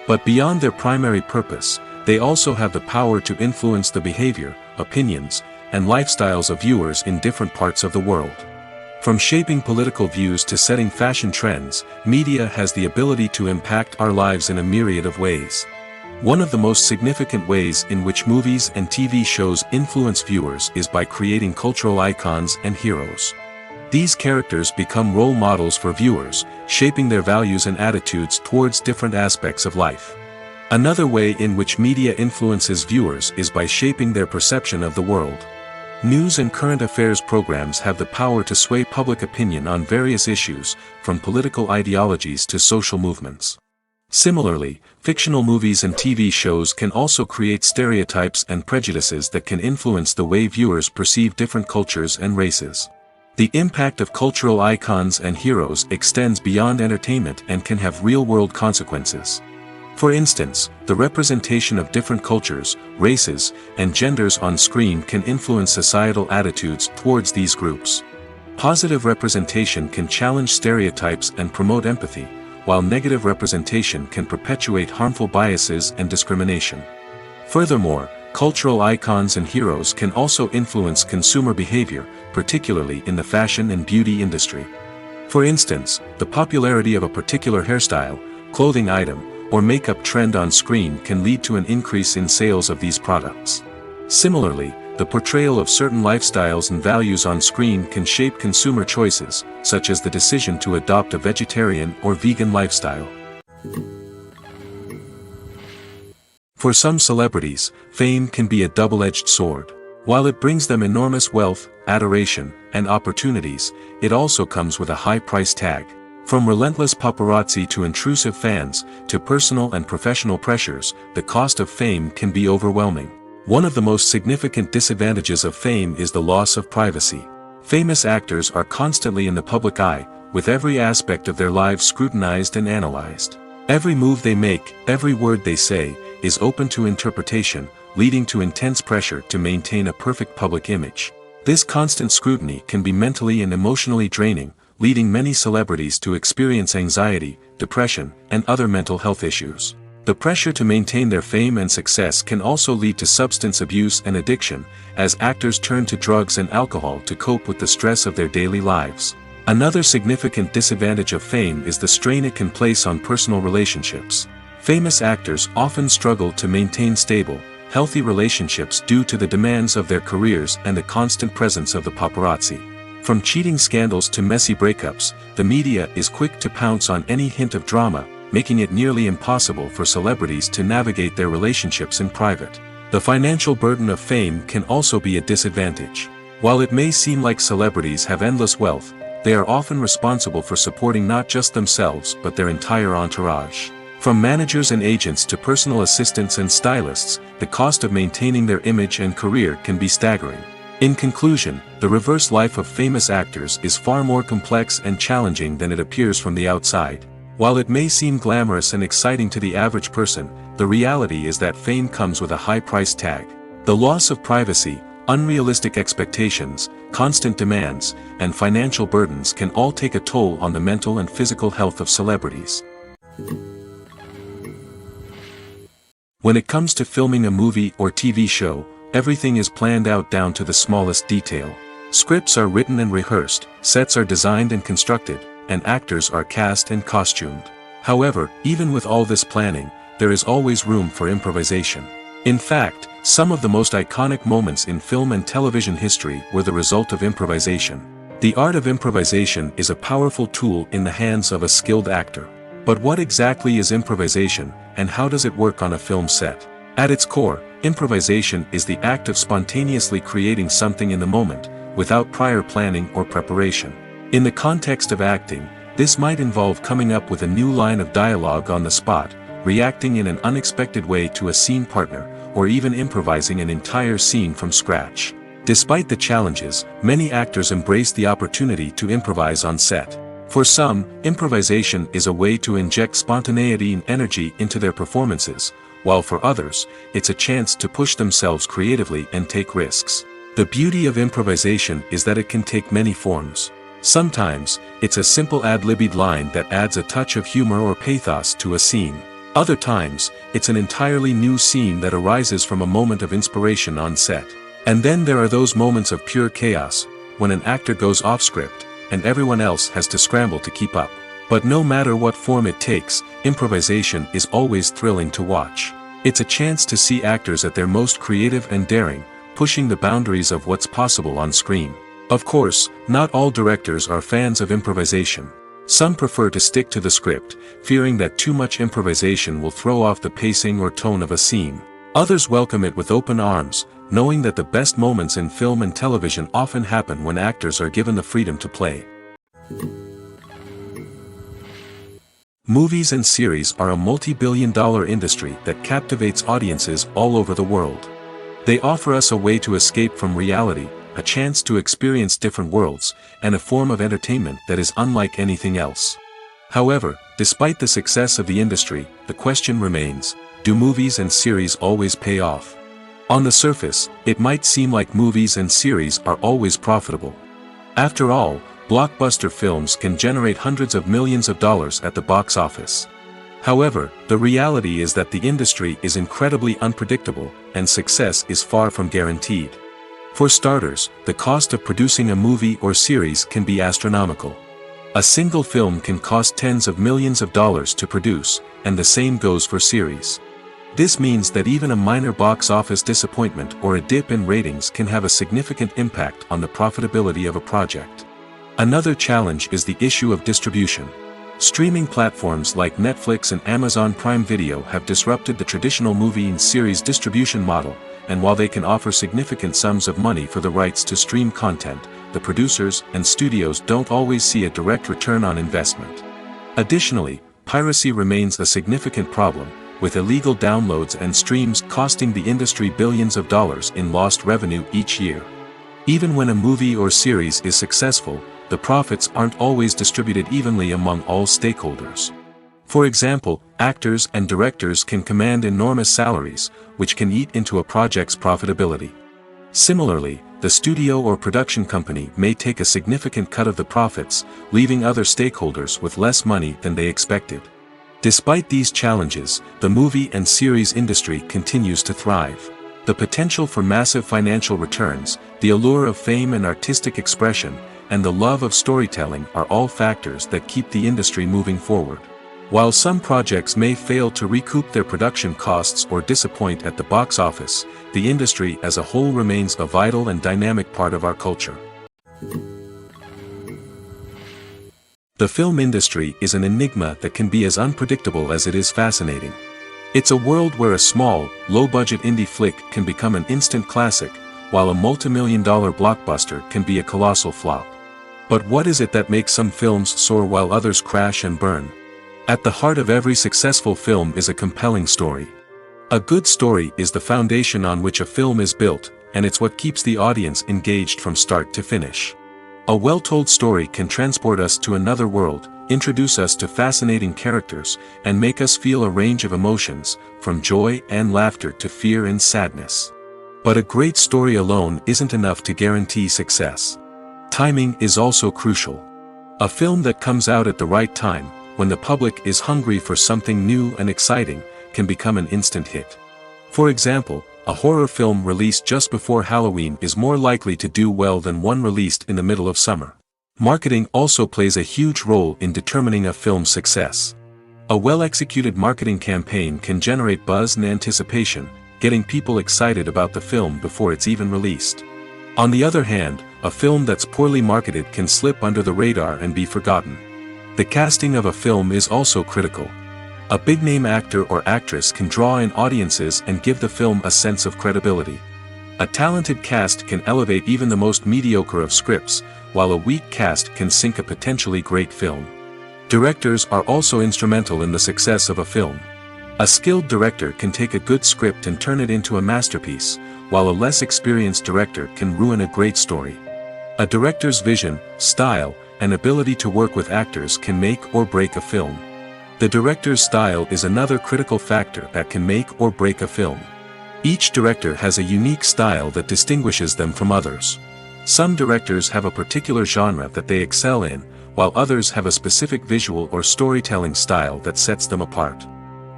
But beyond their primary purpose, they also have the power to influence the behavior, opinions, and lifestyles of viewers in different parts of the world. From shaping political views to setting fashion trends, media has the ability to impact our lives in a myriad of ways. One of the most significant ways in which movies and TV shows influence viewers is by creating cultural icons and heroes. These characters become role models for viewers, shaping their values and attitudes towards different aspects of life. Another way in which media influences viewers is by shaping their perception of the world. News and current affairs programs have the power to sway public opinion on various issues, from political ideologies to social movements. Similarly, fictional movies and TV shows can also create stereotypes and prejudices that can influence the way viewers perceive different cultures and races. The impact of cultural icons and heroes extends beyond entertainment and can have real-world consequences. For instance, the representation of different cultures, races, and genders on screen can influence societal attitudes towards these groups. Positive representation can challenge stereotypes and promote empathy, while negative representation can perpetuate harmful biases and discrimination. Furthermore, cultural icons and heroes can also influence consumer behavior, particularly in the fashion and beauty industry. For instance, the popularity of a particular hairstyle, clothing item, or makeup trend on screen can lead to an increase in sales of these products. Similarly, the portrayal of certain lifestyles and values on screen can shape consumer choices, such as the decision to adopt a vegetarian or vegan lifestyle. For some celebrities, fame can be a double-edged sword. While it brings them enormous wealth, adoration, and opportunities, it also comes with a high price tag. From relentless paparazzi to intrusive fans, to personal and professional pressures, the cost of fame can be overwhelming. One of the most significant disadvantages of fame is the loss of privacy. Famous actors are constantly in the public eye, with every aspect of their lives scrutinized and analyzed. Every move they make, every word they say, is open to interpretation, leading to intense pressure to maintain a perfect public image. This constant scrutiny can be mentally and emotionally draining, leading many celebrities to experience anxiety, depression, and other mental health issues. The pressure to maintain their fame and success can also lead to substance abuse and addiction, as actors turn to drugs and alcohol to cope with the stress of their daily lives. Another significant disadvantage of fame is the strain it can place on personal relationships. Famous actors often struggle to maintain stable, healthy relationships due to the demands of their careers and the constant presence of the paparazzi. From cheating scandals to messy breakups, the media is quick to pounce on any hint of drama, making it nearly impossible for celebrities to navigate their relationships in private. The financial burden of fame can also be a disadvantage. While it may seem like celebrities have endless wealth, they are often responsible for supporting not just themselves but their entire entourage. From managers and agents to personal assistants and stylists, the cost of maintaining their image and career can be staggering. In conclusion, the reverse life of famous actors is far more complex and challenging than it appears from the outside. While it may seem glamorous and exciting to the average person, the reality is that fame comes with a high price tag. The loss of privacy, unrealistic expectations, constant demands, and financial burdens can all take a toll on the mental and physical health of celebrities. When it comes to filming a movie or TV show, everything is planned out down to the smallest detail. Scripts are written and rehearsed, sets are designed and constructed, and actors are cast and costumed. However, even with all this planning, there is always room for improvisation. In fact, some of the most iconic moments in film and television history were the result of improvisation. The art of improvisation is a powerful tool in the hands of a skilled actor. But what exactly is improvisation, and how does it work on a film set? At its core, improvisation is the act of spontaneously creating something in the moment, without prior planning or preparation. In the context of acting, this might involve coming up with a new line of dialogue on the spot, reacting in an unexpected way to a scene partner, or even improvising an entire scene from scratch. Despite the challenges, many actors embrace the opportunity to improvise on set. For some, improvisation is a way to inject spontaneity and energy into their performances, while for others, it's a chance to push themselves creatively and take risks. The beauty of improvisation is that it can take many forms. Sometimes, it's a simple ad-libbed line that adds a touch of humor or pathos to a scene. Other times, it's an entirely new scene that arises from a moment of inspiration on set. And then there are those moments of pure chaos, when an actor goes off script, and everyone else has to scramble to keep up. But no matter what form it takes, improvisation is always thrilling to watch. It's a chance to see actors at their most creative and daring, pushing the boundaries of what's possible on screen. Of course, not all directors are fans of improvisation. Some prefer to stick to the script, fearing that too much improvisation will throw off the pacing or tone of a scene. Others welcome it with open arms, knowing that the best moments in film and television often happen when actors are given the freedom to play. Movies and series are a multi-billion-dollar industry that captivates audiences all over the world. They offer us a way to escape from reality, a chance to experience different worlds, and a form of entertainment that is unlike anything else. However, despite the success of the industry, the question remains, do movies and series always pay off? On the surface, it might seem like movies and series are always profitable. After all, blockbuster films can generate hundreds of millions of dollars at the box office. However, the reality is that the industry is incredibly unpredictable, and success is far from guaranteed. For starters, the cost of producing a movie or series can be astronomical. A single film can cost tens of millions of dollars to produce, and the same goes for series. This means that even a minor box office disappointment or a dip in ratings can have a significant impact on the profitability of a project. Another challenge is the issue of distribution. Streaming platforms like Netflix and Amazon Prime Video have disrupted the traditional movie and series distribution model, and while they can offer significant sums of money for the rights to stream content, the producers and studios don't always see a direct return on investment. Additionally, piracy remains a significant problem, with illegal downloads and streams costing the industry billions of dollars in lost revenue each year. Even when a movie or series is successful, the profits aren't always distributed evenly among all stakeholders. For example, actors and directors can command enormous salaries, which can eat into a project's profitability. Similarly, the studio or production company may take a significant cut of the profits, leaving other stakeholders with less money than they expected. Despite these challenges, the movie and series industry continues to thrive. The potential for massive financial returns, the allure of fame and artistic expression, and the love of storytelling are all factors that keep the industry moving forward. While some projects may fail to recoup their production costs or disappoint at the box office, the industry as a whole remains a vital and dynamic part of our culture. The film industry is an enigma that can be as unpredictable as it is fascinating. It's a world where a small, low-budget indie flick can become an instant classic, while a multi-million-dollar blockbuster can be a colossal flop. But what is it that makes some films soar while others crash and burn? At the heart of every successful film is a compelling story. A good story is the foundation on which a film is built, and it's what keeps the audience engaged from start to finish. A well-told story can transport us to another world, introduce us to fascinating characters, and make us feel a range of emotions, from joy and laughter to fear and sadness. But a great story alone isn't enough to guarantee success. Timing is also crucial. A film that comes out at the right time, when the public is hungry for something new and exciting, can become an instant hit. For example, a horror film released just before Halloween is more likely to do well than one released in the middle of summer. Marketing also plays a huge role in determining a film's success. A well-executed marketing campaign can generate buzz and anticipation, getting people excited about the film before it's even released. On the other hand, a film that's poorly marketed can slip under the radar and be forgotten. The casting of a film is also critical. A big-name actor or actress can draw in audiences and give the film a sense of credibility. A talented cast can elevate even the most mediocre of scripts, while a weak cast can sink a potentially great film. Directors are also instrumental in the success of a film. A skilled director can take a good script and turn it into a masterpiece, while a less experienced director can ruin a great story. A director's vision, style, and ability to work with actors can make or break a film. The director's style is another critical factor that can make or break a film. Each director has a unique style that distinguishes them from others. Some directors have a particular genre that they excel in, while others have a specific visual or storytelling style that sets them apart.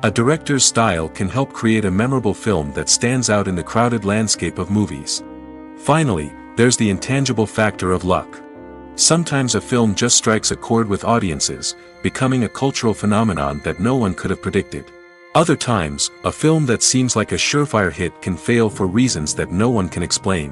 A director's style can help create a memorable film that stands out in the crowded landscape of movies. Finally, there's the intangible factor of luck. Sometimes a film just strikes a chord with audiences, becoming a cultural phenomenon that no one could have predicted. Other times, a film that seems like a surefire hit can fail for reasons that no one can explain.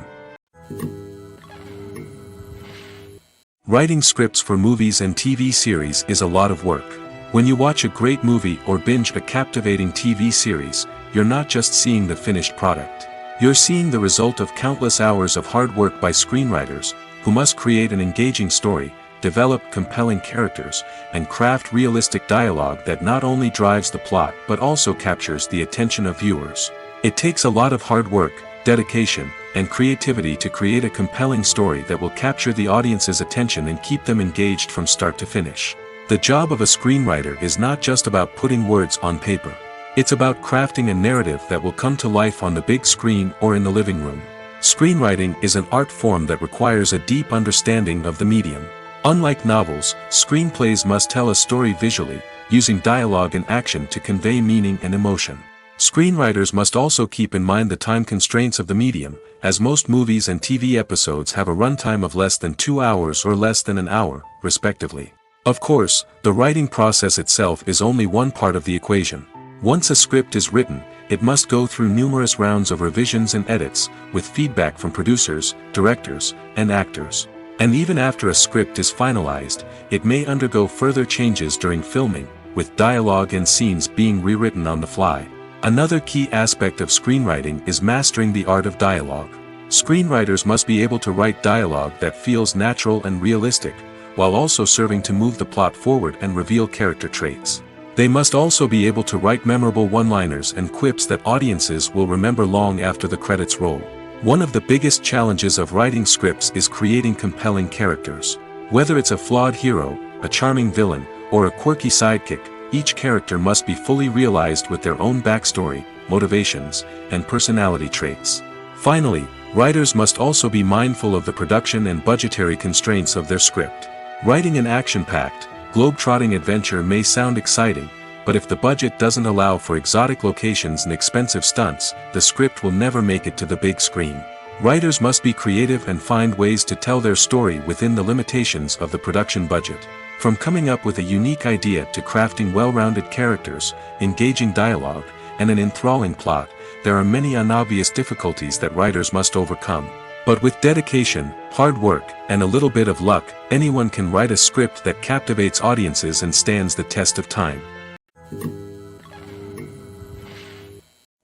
Writing scripts for movies and TV series is a lot of work. When you watch a great movie or binge a captivating TV series, you're not just seeing the finished product. You're seeing the result of countless hours of hard work by screenwriters, who must create an engaging story, develop compelling characters, and craft realistic dialogue that not only drives the plot but also captures the attention of viewers. It takes a lot of hard work, dedication, and creativity to create a compelling story that will capture the audience's attention and keep them engaged from start to finish. The job of a screenwriter is not just about putting words on paper. It's about crafting a narrative that will come to life on the big screen or in the living room. Screenwriting is an art form that requires a deep understanding of the medium. Unlike novels, screenplays must tell a story visually, using dialogue and action to convey meaning and emotion. Screenwriters must also keep in mind the time constraints of the medium, as most movies and TV episodes have a runtime of less than 2 hours or less than an hour, respectively. Of course, the writing process itself is only one part of the equation. Once a script is written, it must go through numerous rounds of revisions and edits, with feedback from producers, directors, and actors. And even after a script is finalized, it may undergo further changes during filming, with dialogue and scenes being rewritten on the fly. Another key aspect of screenwriting is mastering the art of dialogue. Screenwriters must be able to write dialogue that feels natural and realistic, while also serving to move the plot forward and reveal character traits. They must also be able to write memorable one-liners and quips that audiences will remember long after the credits roll. One of the biggest challenges of writing scripts is creating compelling characters. Whether it's a flawed hero, a charming villain, or a quirky sidekick, each character must be fully realized with their own backstory, motivations, and personality traits. Finally, writers must also be mindful of the production and budgetary constraints of their script. Writing an action-packed, globe-trotting adventure may sound exciting, but if the budget doesn't allow for exotic locations and expensive stunts, the script will never make it to the big screen. Writers must be creative and find ways to tell their story within the limitations of the production budget. From coming up with a unique idea to crafting well-rounded characters, engaging dialogue, and an enthralling plot, there are many unobvious difficulties that writers must overcome. But with dedication, hard work, and a little bit of luck, anyone can write a script that captivates audiences and stands the test of time.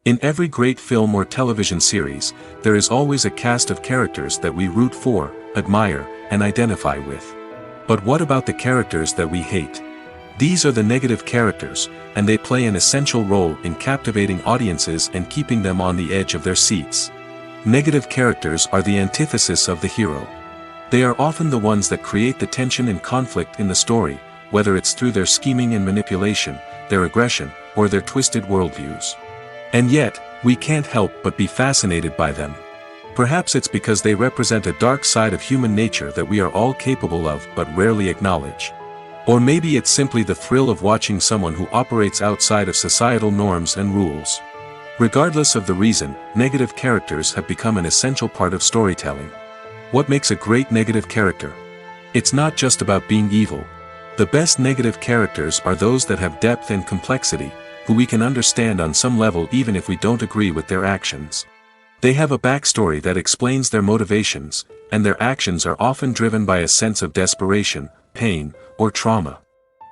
In every great film or television series, there is always a cast of characters that we root for, admire, and identify with. But what about the characters that we hate? These are the negative characters, and they play an essential role in captivating audiences and keeping them on the edge of their seats. Negative characters are the antithesis of the hero. They are often the ones that create the tension and conflict in the story, whether it's through their scheming and manipulation, their aggression, or their twisted worldviews. And yet, we can't help but be fascinated by them. Perhaps it's because they represent a dark side of human nature that we are all capable of but rarely acknowledge. Or maybe it's simply the thrill of watching someone who operates outside of societal norms and rules. Regardless of the reason, negative characters have become an essential part of storytelling. What makes a great negative character? It's not just about being evil. The best negative characters are those that have depth and complexity, who we can understand on some level even if we don't agree with their actions. They have a backstory that explains their motivations, and their actions are often driven by a sense of desperation, pain, or trauma.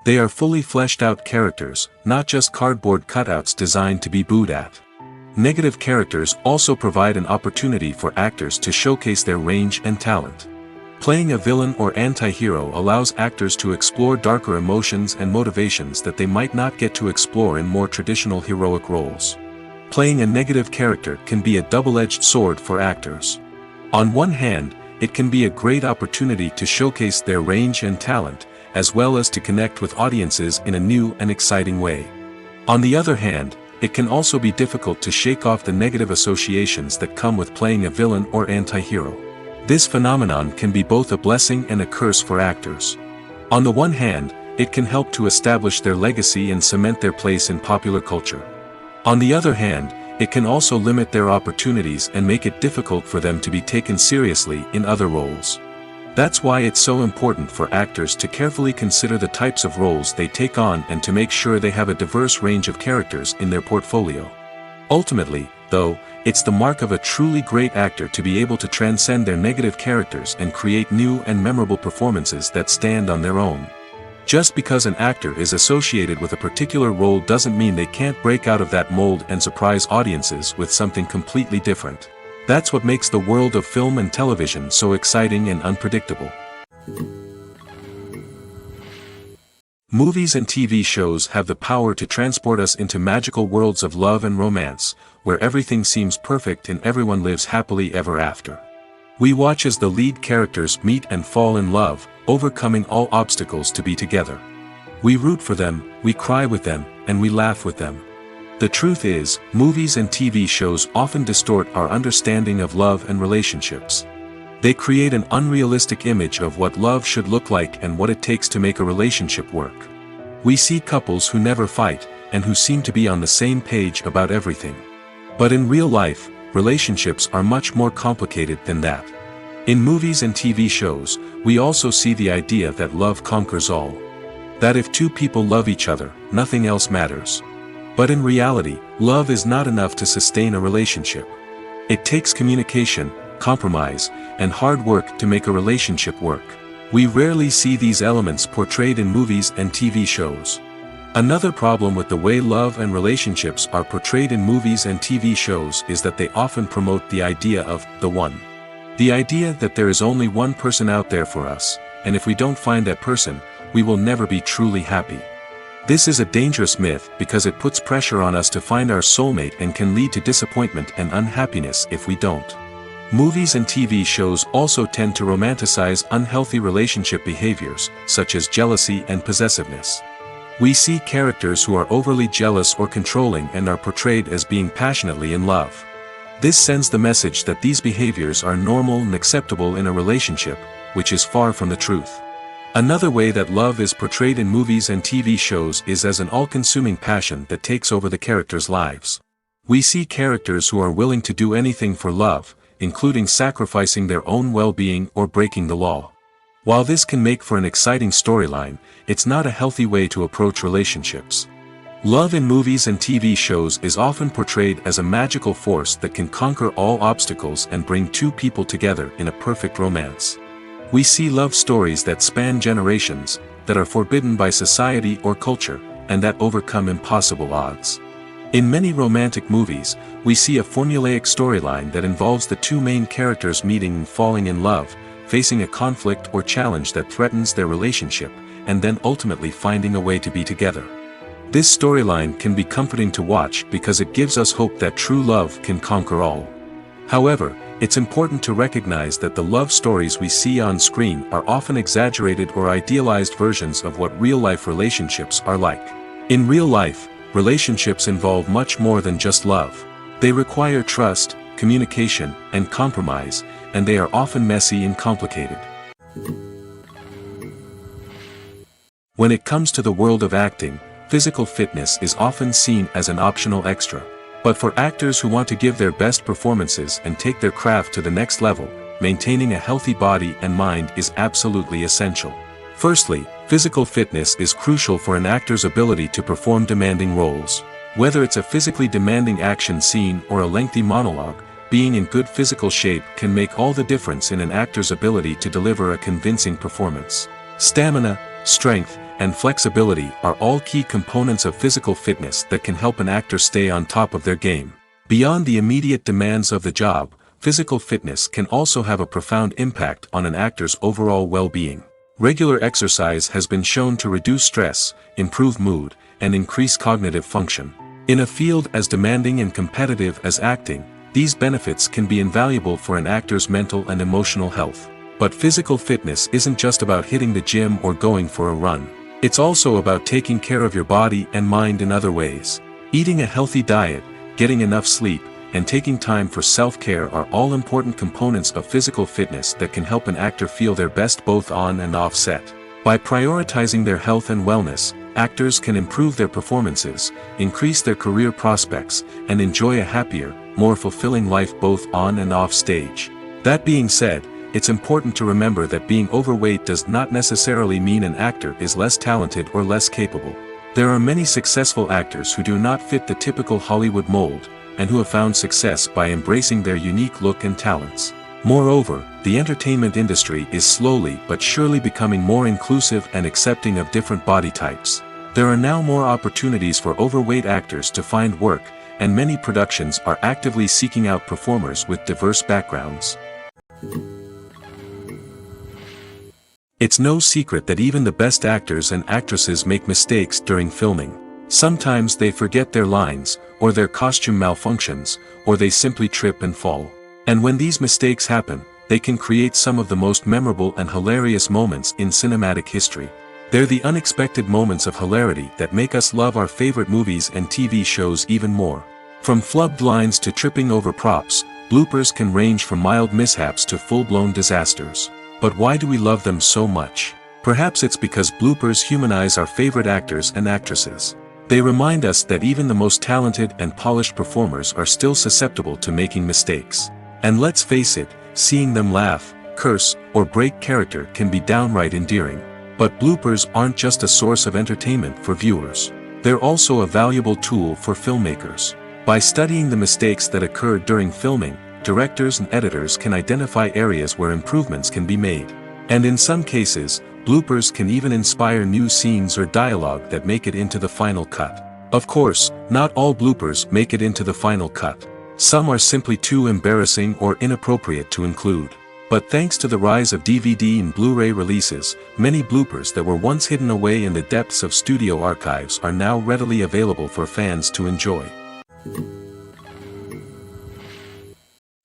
They are fully fleshed out characters, not just cardboard cutouts designed to be booed at. Negative characters also provide an opportunity for actors to showcase their range and talent. Playing a villain or anti-hero allows actors to explore darker emotions and motivations that they might not get to explore in more traditional heroic roles. Playing a negative character can be a double-edged sword for actors. On one hand, it can be a great opportunity to showcase their range and talent, as well as to connect with audiences in a new and exciting way. On the other hand, it can also be difficult to shake off the negative associations that come with playing a villain or anti-hero. This phenomenon can be both a blessing and a curse for actors. On the one hand, it can help to establish their legacy and cement their place in popular culture. On the other hand, it can also limit their opportunities and make it difficult for them to be taken seriously in other roles. That's why it's so important for actors to carefully consider the types of roles they take on and to make sure they have a diverse range of characters in their portfolio. Ultimately, though, it's the mark of a truly great actor to be able to transcend their negative characters and create new and memorable performances that stand on their own. Just because an actor is associated with a particular role doesn't mean they can't break out of that mold and surprise audiences with something completely different. That's what makes the world of film and television so exciting and unpredictable. Movies and TV shows have the power to transport us into magical worlds of love and romance, where everything seems perfect and everyone lives happily ever after. We watch as the lead characters meet and fall in love, overcoming all obstacles to be together. We root for them, we cry with them, and we laugh with them. The truth is, movies and TV shows often distort our understanding of love and relationships. They create an unrealistic image of what love should look like and what it takes to make a relationship work. We see couples who never fight, and who seem to be on the same page about everything. But in real life, relationships are much more complicated than that. In movies and TV shows, we also see the idea that love conquers all. That if two people love each other, nothing else matters. But in reality, love is not enough to sustain a relationship. It takes communication, compromise, and hard work to make a relationship work. We rarely see these elements portrayed in movies and TV shows. Another problem with the way love and relationships are portrayed in movies and TV shows is that they often promote the idea of the one. The idea that there is only one person out there for us, and if we don't find that person, we will never be truly happy. This is a dangerous myth because it puts pressure on us to find our soulmate and can lead to disappointment and unhappiness if we don't. Movies and TV shows also tend to romanticize unhealthy relationship behaviors, such as jealousy and possessiveness. We see characters who are overly jealous or controlling and are portrayed as being passionately in love. This sends the message that these behaviors are normal and acceptable in a relationship, which is far from the truth. Another way that love is portrayed in movies and TV shows is as an all-consuming passion that takes over the characters' lives. We see characters who are willing to do anything for love, including sacrificing their own well-being or breaking the law. While this can make for an exciting storyline, it's not a healthy way to approach relationships. Love in movies and TV shows is often portrayed as a magical force that can conquer all obstacles and bring two people together in a perfect romance. We see love stories that span generations, that are forbidden by society or culture, and that overcome impossible odds. In many romantic movies, we see a formulaic storyline that involves the two main characters meeting and falling in love, facing a conflict or challenge that threatens their relationship, and then ultimately finding a way to be together. This storyline can be comforting to watch because it gives us hope that true love can conquer all. However, it's important to recognize that the love stories we see on screen are often exaggerated or idealized versions of what real-life relationships are like. In real life, relationships involve much more than just love. They require trust, communication, and compromise, and they are often messy and complicated. When it comes to the world of acting, physical fitness is often seen as an optional extra. But for actors who want to give their best performances and take their craft to the next level, maintaining a healthy body and mind is absolutely essential. Firstly, physical fitness is crucial for an actor's ability to perform demanding roles. Whether it's a physically demanding action scene or a lengthy monologue, being in good physical shape can make all the difference in an actor's ability to deliver a convincing performance. Stamina, strength, and flexibility are all key components of physical fitness that can help an actor stay on top of their game. Beyond the immediate demands of the job, physical fitness can also have a profound impact on an actor's overall well-being. Regular exercise has been shown to reduce stress, improve mood, and increase cognitive function. In a field as demanding and competitive as acting, these benefits can be invaluable for an actor's mental and emotional health. But physical fitness isn't just about hitting the gym or going for a run. It's also about taking care of your body and mind in other ways. Eating a healthy diet, getting enough sleep, and taking time for self-care are all important components of physical fitness that can help an actor feel their best both on and off set. By prioritizing their health and wellness, actors can improve their performances, increase their career prospects, and enjoy a happier, more fulfilling life both on and off stage. That being said, it's important to remember that being overweight does not necessarily mean an actor is less talented or less capable. There are many successful actors who do not fit the typical Hollywood mold, and who have found success by embracing their unique look and talents. Moreover, the entertainment industry is slowly but surely becoming more inclusive and accepting of different body types. There are now more opportunities for overweight actors to find work, and many productions are actively seeking out performers with diverse backgrounds. It's no secret that even the best actors and actresses make mistakes during filming. Sometimes they forget their lines, or their costume malfunctions, or they simply trip and fall. And when these mistakes happen, they can create some of the most memorable and hilarious moments in cinematic history. They're the unexpected moments of hilarity that make us love our favorite movies and TV shows even more. From flubbed lines to tripping over props, bloopers can range from mild mishaps to full-blown disasters. But why do we love them so much? Perhaps it's because bloopers humanize our favorite actors and actresses. They remind us that even the most talented and polished performers are still susceptible to making mistakes. And let's face it, seeing them laugh, curse, or break character can be downright endearing. But bloopers aren't just a source of entertainment for viewers. They're also a valuable tool for filmmakers. By studying the mistakes that occurred during filming, directors and editors can identify areas where improvements can be made. And in some cases, bloopers can even inspire new scenes or dialogue that make it into the final cut. Of course, not all bloopers make it into the final cut. Some are simply too embarrassing or inappropriate to include. But thanks to the rise of DVD and Blu-ray releases, many bloopers that were once hidden away in the depths of studio archives are now readily available for fans to enjoy.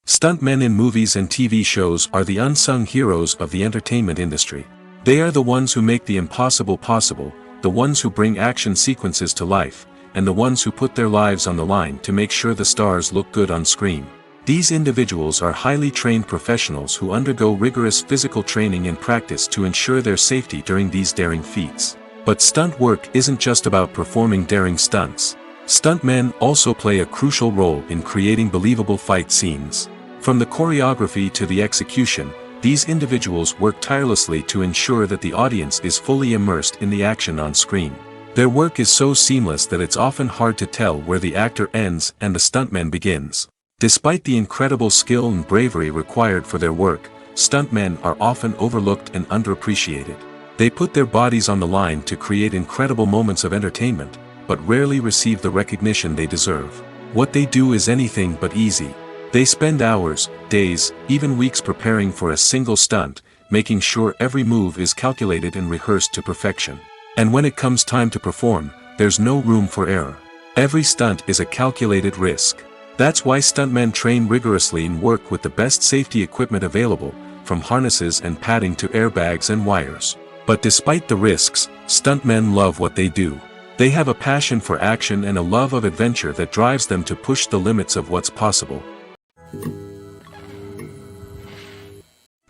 Stuntmen in movies and TV shows are the unsung heroes of the entertainment industry. They are the ones who make the impossible possible, the ones who bring action sequences to life, and the ones who put their lives on the line to make sure the stars look good on screen. These individuals are highly trained professionals who undergo rigorous physical training and practice to ensure their safety during these daring feats. But stunt work isn't just about performing daring stunts. Stuntmen also play a crucial role in creating believable fight scenes. From the choreography to the execution, these individuals work tirelessly to ensure that the audience is fully immersed in the action on screen. Their work is so seamless that it's often hard to tell where the actor ends and the stuntman begins. Despite the incredible skill and bravery required for their work, stuntmen are often overlooked and underappreciated. They put their bodies on the line to create incredible moments of entertainment, but rarely receive the recognition they deserve. What they do is anything but easy. They spend hours, days, even weeks preparing for a single stunt, making sure every move is calculated and rehearsed to perfection. And when it comes time to perform, there's no room for error. Every stunt is a calculated risk. That's why stuntmen train rigorously and work with the best safety equipment available, from harnesses and padding to airbags and wires. But despite the risks, stuntmen love what they do. They have a passion for action and a love of adventure that drives them to push the limits of what's possible.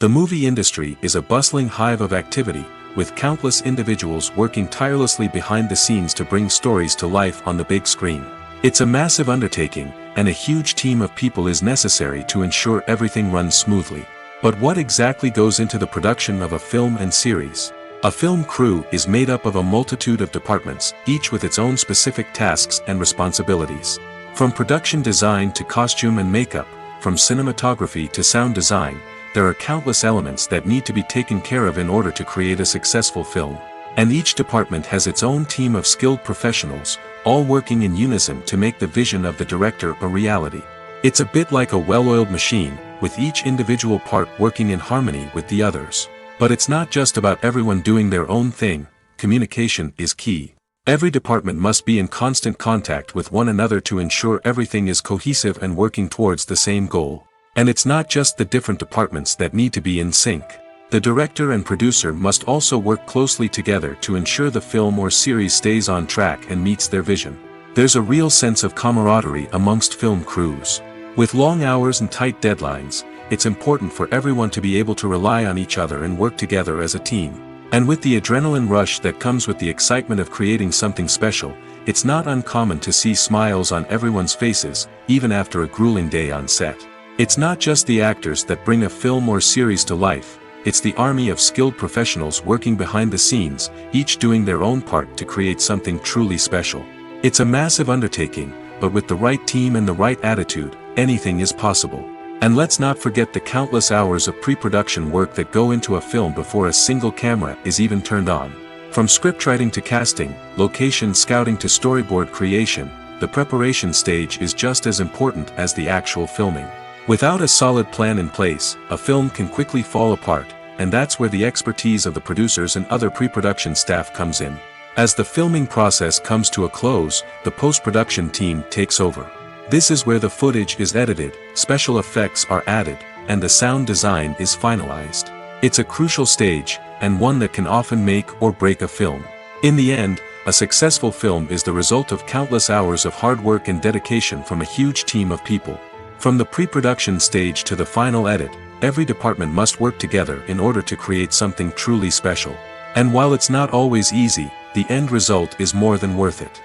The movie industry is a bustling hive of activity, with countless individuals working tirelessly behind the scenes to bring stories to life on the big screen. It's a massive undertaking, and a huge team of people is necessary to ensure everything runs smoothly. But what exactly goes into the production of a film and series? A film crew is made up of a multitude of departments, each with its own specific tasks and responsibilities. From production design to costume and makeup, from cinematography to sound design, there are countless elements that need to be taken care of in order to create a successful film. And each department has its own team of skilled professionals, all working in unison to make the vision of the director a reality. It's a bit like a well-oiled machine, with each individual part working in harmony with the others. But it's not just about everyone doing their own thing. Communication is key. Every department must be in constant contact with one another to ensure everything is cohesive and working towards the same goal. And it's not just the different departments that need to be in sync. The director and producer must also work closely together to ensure the film or series stays on track and meets their vision. There's a real sense of camaraderie amongst film crews. With long hours and tight deadlines, it's important for everyone to be able to rely on each other and work together as a team. And with the adrenaline rush that comes with the excitement of creating something special, it's not uncommon to see smiles on everyone's faces, even after a grueling day on set. It's not just the actors that bring a film or series to life, it's the army of skilled professionals working behind the scenes, each doing their own part to create something truly special. It's a massive undertaking, but with the right team and the right attitude, anything is possible. And let's not forget the countless hours of pre-production work that go into a film before a single camera is even turned on. From scriptwriting to casting, location scouting to storyboard creation, the preparation stage is just as important as the actual filming. Without a solid plan in place, a film can quickly fall apart, and that's where the expertise of the producers and other pre-production staff comes in. As the filming process comes to a close, the post-production team takes over. This is where the footage is edited, special effects are added, and the sound design is finalized. It's a crucial stage, and one that can often make or break a film. In the end, a successful film is the result of countless hours of hard work and dedication from a huge team of people. From the pre-production stage to the final edit, every department must work together in order to create something truly special. And while it's not always easy, the end result is more than worth it.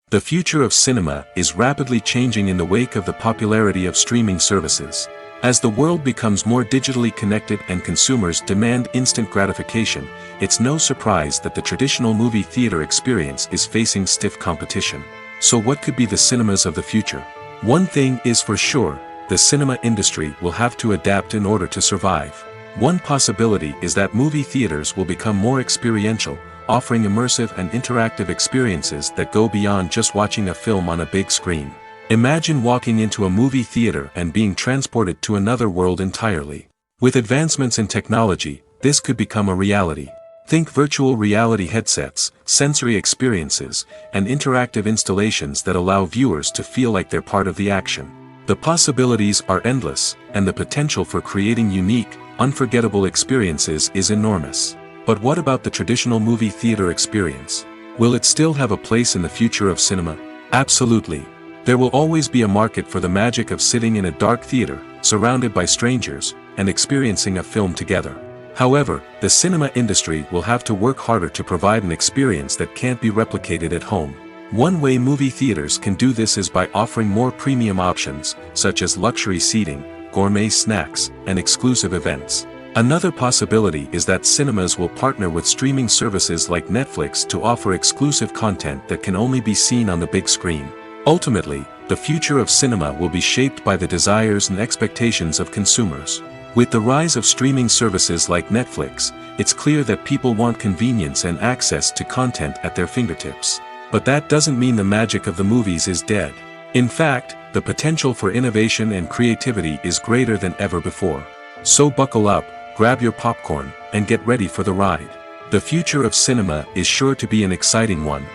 The future of cinema is rapidly changing in the wake of the popularity of streaming services. As the world becomes more digitally connected and consumers demand instant gratification, it's no surprise that the traditional movie theater experience is facing stiff competition. So what could be the cinemas of the future? One thing is for sure, the cinema industry will have to adapt in order to survive. One possibility is that movie theaters will become more experiential, offering immersive and interactive experiences that go beyond just watching a film on a big screen. Imagine walking into a movie theater and being transported to another world entirely. With advancements in technology, this could become a reality. Think virtual reality headsets, sensory experiences, and interactive installations that allow viewers to feel like they're part of the action. The possibilities are endless, and the potential for creating unique, unforgettable experiences is enormous. But what about the traditional movie theater experience? Will it still have a place in the future of cinema? Absolutely. There will always be a market for the magic of sitting in a dark theater, surrounded by strangers, and experiencing a film together. However, the cinema industry will have to work harder to provide an experience that can't be replicated at home. One way movie theaters can do this is by offering more premium options, such as luxury seating, gourmet snacks, and exclusive events. Another possibility is that cinemas will partner with streaming services like Netflix to offer exclusive content that can only be seen on the big screen. Ultimately, the future of cinema will be shaped by the desires and expectations of consumers. With the rise of streaming services like Netflix, it's clear that people want convenience and access to content at their fingertips. But that doesn't mean the magic of the movies is dead. In fact, the potential for innovation and creativity is greater than ever before. So buckle up, grab your popcorn, and get ready for the ride. The future of cinema is sure to be an exciting one.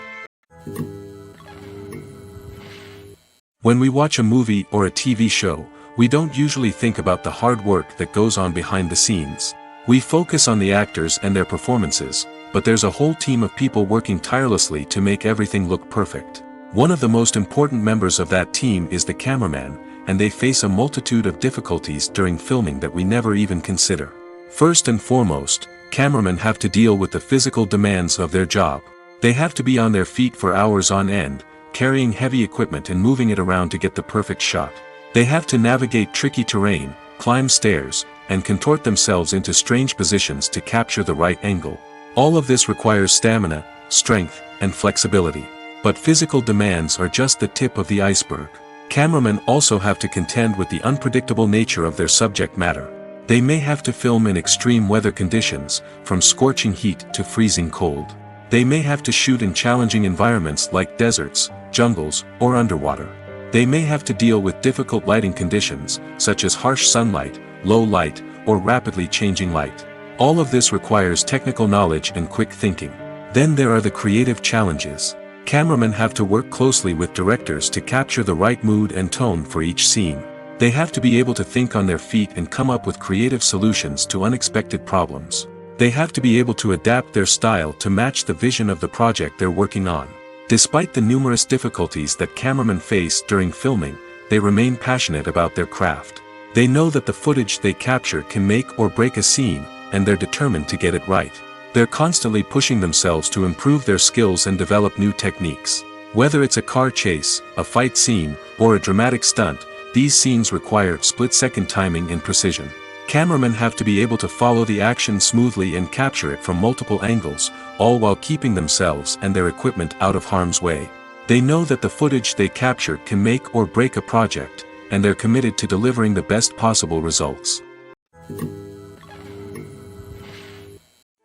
When we watch a movie or a TV show, we don't usually think about the hard work that goes on behind the scenes. We focus on the actors and their performances, but there's a whole team of people working tirelessly to make everything look perfect. One of the most important members of that team is the cameraman, and they face a multitude of difficulties during filming that we never even consider. First and foremost, cameramen have to deal with the physical demands of their job. They have to be on their feet for hours on end, carrying heavy equipment and moving it around to get the perfect shot. They have to navigate tricky terrain, climb stairs, and contort themselves into strange positions to capture the right angle. All of this requires stamina, strength, and flexibility. But physical demands are just the tip of the iceberg. Cameramen also have to contend with the unpredictable nature of their subject matter. They may have to film in extreme weather conditions, from scorching heat to freezing cold. They may have to shoot in challenging environments like deserts, jungles, or underwater. They may have to deal with difficult lighting conditions, such as harsh sunlight, low light, or rapidly changing light. All of this requires technical knowledge and quick thinking. Then there are the creative challenges. Cameramen have to work closely with directors to capture the right mood and tone for each scene. They have to be able to think on their feet and come up with creative solutions to unexpected problems. They have to be able to adapt their style to match the vision of the project they're working on. Despite the numerous difficulties that cameramen face during filming, they remain passionate about their craft. They know that the footage they capture can make or break a scene, and they're determined to get it right. They're constantly pushing themselves to improve their skills and develop new techniques. Whether it's a car chase, a fight scene, or a dramatic stunt, these scenes require split-second timing and precision. Cameramen have to be able to follow the action smoothly and capture it from multiple angles, all while keeping themselves and their equipment out of harm's way. They know that the footage they capture can make or break a project, and they're committed to delivering the best possible results.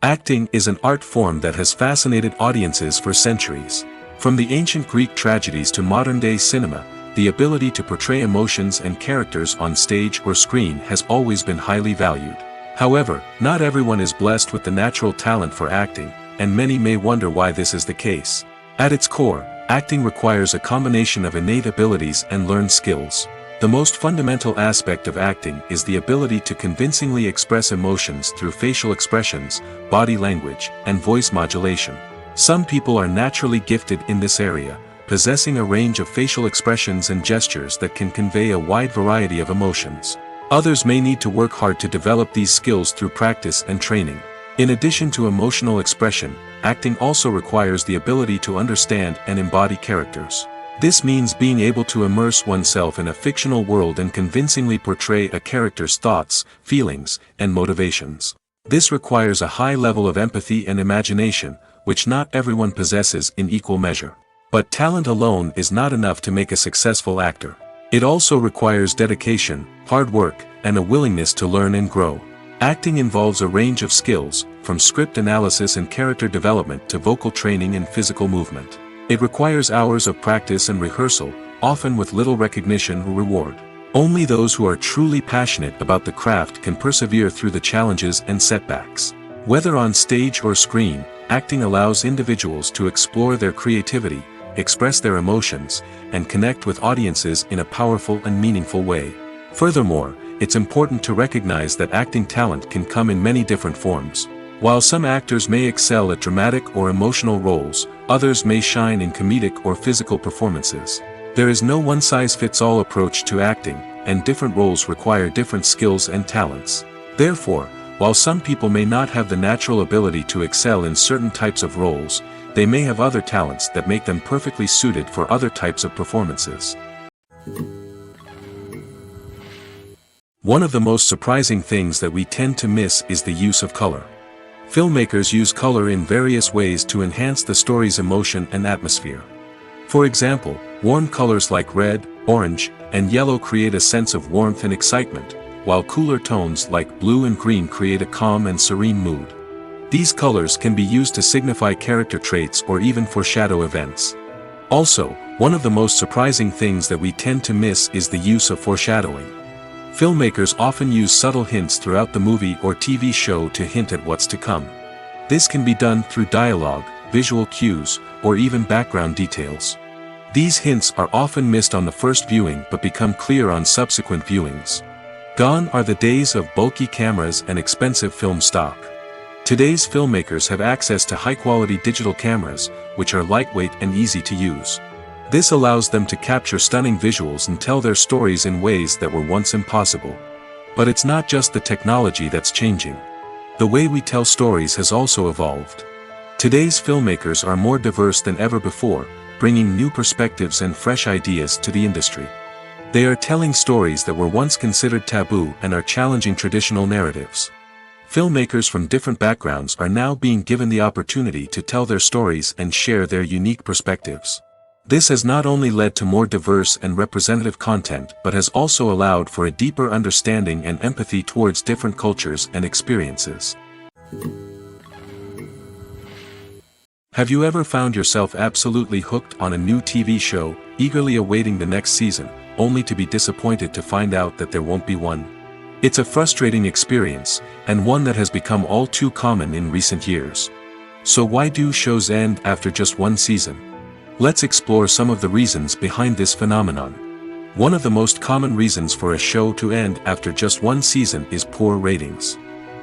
Acting is an art form that has fascinated audiences for centuries. From the ancient Greek tragedies to modern-day cinema, the ability to portray emotions and characters on stage or screen has always been highly valued. However, not everyone is blessed with the natural talent for acting, and many may wonder why this is the case. At its core, acting requires a combination of innate abilities and learned skills. The most fundamental aspect of acting is the ability to convincingly express emotions through facial expressions, body language, and voice modulation. Some people are naturally gifted in this area, possessing a range of facial expressions and gestures that can convey a wide variety of emotions. Others may need to work hard to develop these skills through practice and training. In addition to emotional expression, acting also requires the ability to understand and embody characters. This means being able to immerse oneself in a fictional world and convincingly portray a character's thoughts, feelings, and motivations. This requires a high level of empathy and imagination, which not everyone possesses in equal measure. But talent alone is not enough to make a successful actor. It also requires dedication, hard work, and a willingness to learn and grow. Acting involves a range of skills, from script analysis and character development to vocal training and physical movement. It requires hours of practice and rehearsal, often with little recognition or reward. Only those who are truly passionate about the craft can persevere through the challenges and setbacks. Whether on stage or screen, acting allows individuals to explore their creativity, express their emotions, and connect with audiences in a powerful and meaningful way. Furthermore, it's important to recognize that acting talent can come in many different forms. While some actors may excel at dramatic or emotional roles, others may shine in comedic or physical performances. There is no one-size-fits-all approach to acting, and different roles require different skills and talents. Therefore, while some people may not have the natural ability to excel in certain types of roles, they may have other talents that make them perfectly suited for other types of performances. One of the most surprising things that we tend to miss is the use of color. Filmmakers use color in various ways to enhance the story's emotion and atmosphere. For example, warm colors like red, orange, and yellow create a sense of warmth and excitement, while cooler tones like blue and green create a calm and serene mood. These colors can be used to signify character traits or even foreshadow events. Also, one of the most surprising things that we tend to miss is the use of foreshadowing. Filmmakers often use subtle hints throughout the movie or TV show to hint at what's to come. This can be done through dialogue, visual cues, or even background details. These hints are often missed on the first viewing but become clear on subsequent viewings. Gone are the days of bulky cameras and expensive film stock. Today's filmmakers have access to high-quality digital cameras, which are lightweight and easy to use. This allows them to capture stunning visuals and tell their stories in ways that were once impossible. But it's not just the technology that's changing. The way we tell stories has also evolved. Today's filmmakers are more diverse than ever before, bringing new perspectives and fresh ideas to the industry. They are telling stories that were once considered taboo and are challenging traditional narratives. Filmmakers from different backgrounds are now being given the opportunity to tell their stories and share their unique perspectives. This has not only led to more diverse and representative content but has also allowed for a deeper understanding and empathy towards different cultures and experiences. Have you ever found yourself absolutely hooked on a new TV show, eagerly awaiting the next season, only to be disappointed to find out that there won't be one? It's a frustrating experience, and one that has become all too common in recent years. So why do shows end after just one season? Let's explore some of the reasons behind this phenomenon. One of the most common reasons for a show to end after just one season is poor ratings.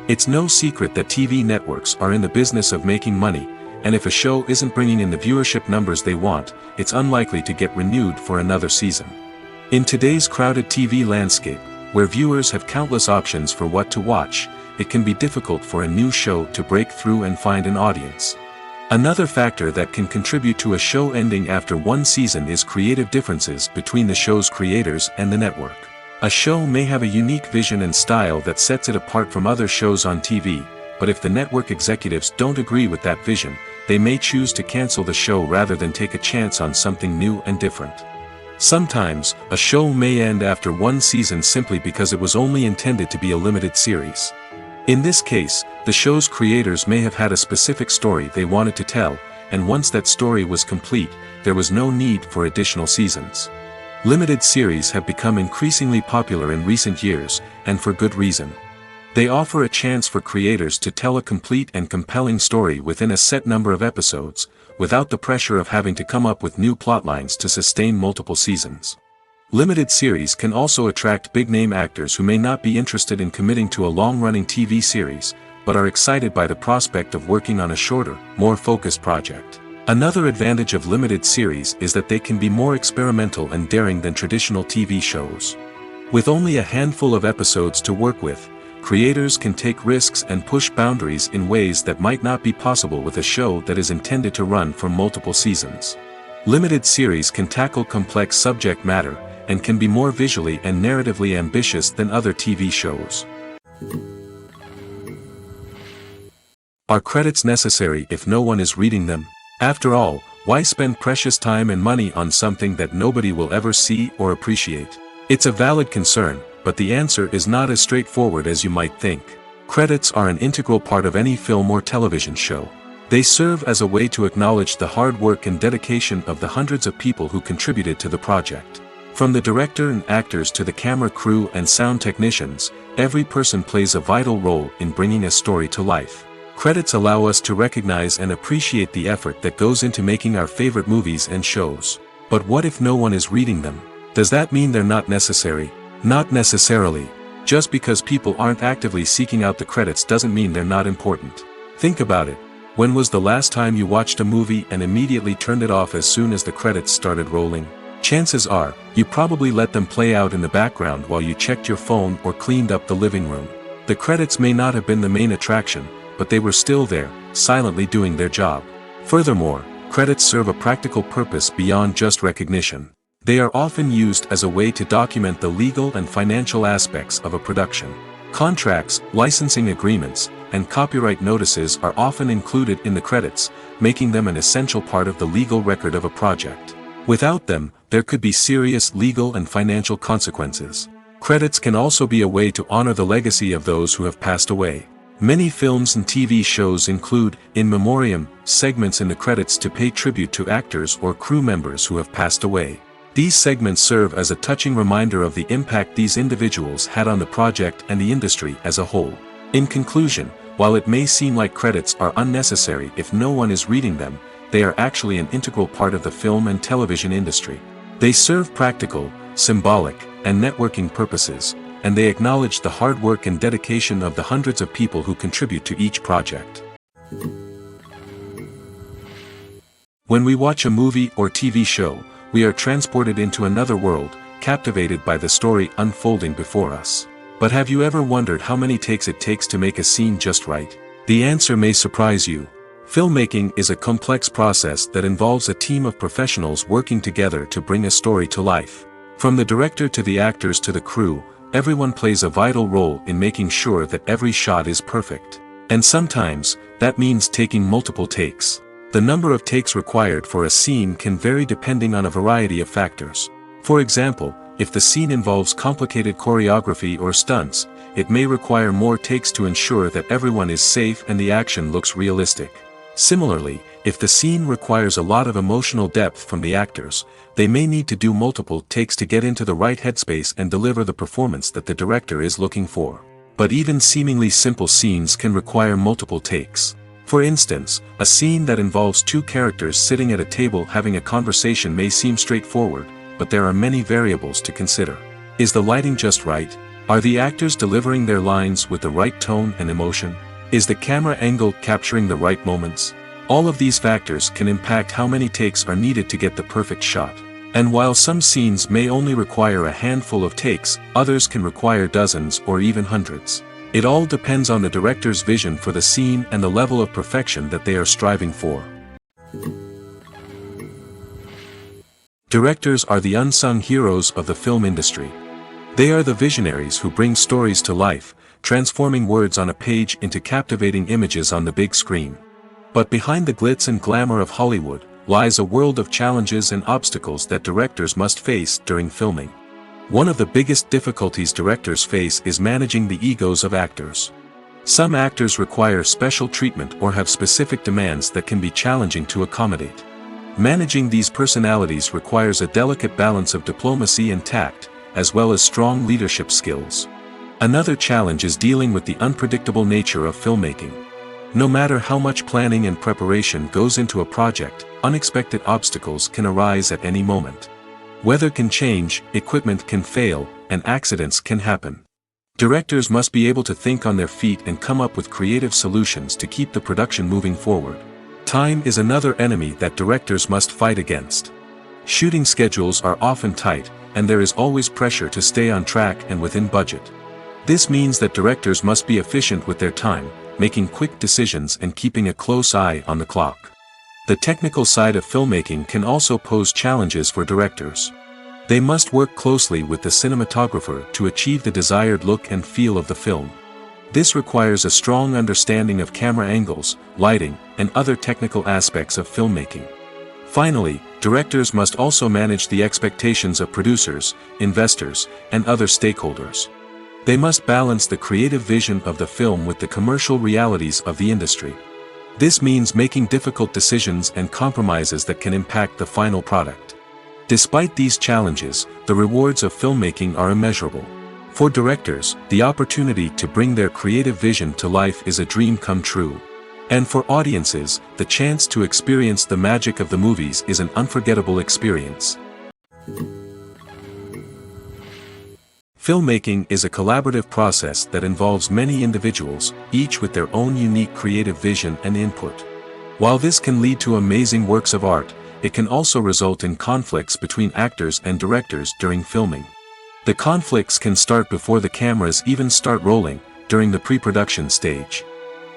It's no secret that TV networks are in the business of making money, and if a show isn't bringing in the viewership numbers they want, it's unlikely to get renewed for another season. In today's crowded TV landscape, where viewers have countless options for what to watch, it can be difficult for a new show to break through and find an audience. Another factor that can contribute to a show ending after one season is creative differences between the show's creators and the network. A show may have a unique vision and style that sets it apart from other shows on TV, but if the network executives don't agree with that vision, they may choose to cancel the show rather than take a chance on something new and different. Sometimes, a show may end after one season simply because it was only intended to be a limited series. In this case, the show's creators may have had a specific story they wanted to tell, and once that story was complete, there was no need for additional seasons. Limited series have become increasingly popular in recent years, and for good reason. They offer a chance for creators to tell a complete and compelling story within a set number of episodes, without the pressure of having to come up with new plotlines to sustain multiple seasons. Limited series can also attract big-name actors who may not be interested in committing to a long-running TV series, but are excited by the prospect of working on a shorter, more focused project. Another advantage of limited series is that they can be more experimental and daring than traditional TV shows. With only a handful of episodes to work with, creators can take risks and push boundaries in ways that might not be possible with a show that is intended to run for multiple seasons. Limited series can tackle complex subject matter, and can be more visually and narratively ambitious than other TV shows. Are credits necessary if no one is reading them? After all, why spend precious time and money on something that nobody will ever see or appreciate? It's a valid concern, but the answer is not as straightforward as you might think. Credits are an integral part of any film or television show. They serve as a way to acknowledge the hard work and dedication of the hundreds of people who contributed to the project. From the director and actors to the camera crew and sound technicians, every person plays a vital role in bringing a story to life. Credits allow us to recognize and appreciate the effort that goes into making our favorite movies and shows. But what if no one is reading them? Does that mean they're not necessary? Not necessarily. Just because people aren't actively seeking out the credits doesn't mean they're not important. Think about it. When was the last time you watched a movie and immediately turned it off as soon as the credits started rolling? Chances are, you probably let them play out in the background while you checked your phone or cleaned up the living room. The credits may not have been the main attraction, but they were still there, silently doing their job. Furthermore, credits serve a practical purpose beyond just recognition. They are often used as a way to document the legal and financial aspects of a production. Contracts, licensing agreements, and copyright notices are often included in the credits, making them an essential part of the legal record of a project. Without them, there could be serious legal and financial consequences. Credits can also be a way to honor the legacy of those who have passed away. Many films and TV shows include, in memoriam, segments in the credits to pay tribute to actors or crew members who have passed away. These segments serve as a touching reminder of the impact these individuals had on the project and the industry as a whole. In conclusion, while it may seem like credits are unnecessary if no one is reading them, they are actually an integral part of the film and television industry. They serve practical, symbolic, and networking purposes, and they acknowledge the hard work and dedication of the hundreds of people who contribute to each project. When we watch a movie or TV show, we are transported into another world, captivated by the story unfolding before us. But have you ever wondered how many takes it takes to make a scene just right? The answer may surprise you. Filmmaking is a complex process that involves a team of professionals working together to bring a story to life. From the director to the actors to the crew, everyone plays a vital role in making sure that every shot is perfect. And sometimes, that means taking multiple takes. The number of takes required for a scene can vary depending on a variety of factors. For example, if the scene involves complicated choreography or stunts, it may require more takes to ensure that everyone is safe and the action looks realistic. Similarly, If the scene requires a lot of emotional depth from the actors, they may need to do multiple takes to get into the right headspace and deliver the performance that the director is looking for. But even seemingly simple scenes can require multiple takes. For instance, a scene that involves two characters sitting at a table having a conversation may seem straightforward, but there are many variables to consider. Is the lighting just right? Are the actors delivering their lines with the right tone and emotion? Is the camera angle capturing the right moments? All of these factors can impact how many takes are needed to get the perfect shot. And while some scenes may only require a handful of takes, others can require dozens or even hundreds. It all depends on the director's vision for the scene and the level of perfection that they are striving for. Directors are the unsung heroes of the film industry. They are the visionaries who bring stories to life, transforming words on a page into captivating images on the big screen. But behind the glitz and glamour of Hollywood lies a world of challenges and obstacles that directors must face during filming. One of the biggest difficulties directors face is managing the egos of actors. Some actors require special treatment or have specific demands that can be challenging to accommodate. Managing these personalities requires a delicate balance of diplomacy and tact, as well as strong leadership skills. Another challenge is dealing with the unpredictable nature of filmmaking. No matter how much planning and preparation goes into a project, unexpected obstacles can arise at any moment. Weather can change, equipment can fail, and accidents can happen. Directors must be able to think on their feet and come up with creative solutions to keep the production moving forward. Time is another enemy that directors must fight against. Shooting schedules are often tight, and there is always pressure to stay on track and within budget. This means that directors must be efficient with their time, making quick decisions and keeping a close eye on the clock. The technical side of filmmaking can also pose challenges for directors. They must work closely with the cinematographer to achieve the desired look and feel of the film. This requires a strong understanding of camera angles, lighting, and other technical aspects of filmmaking. Finally, directors must also manage the expectations of producers, investors, and other stakeholders. They must balance the creative vision of the film with the commercial realities of the industry. This means making difficult decisions and compromises that can impact the final product. Despite these challenges, the rewards of filmmaking are immeasurable. For directors, the opportunity to bring their creative vision to life is a dream come true. And for audiences, the chance to experience the magic of the movies is an unforgettable experience. Filmmaking is a collaborative process that involves many individuals, each with their own unique creative vision and input. While this can lead to amazing works of art, it can also result in conflicts between actors and directors during filming. The conflicts can start before the cameras even start rolling, during the pre-production stage.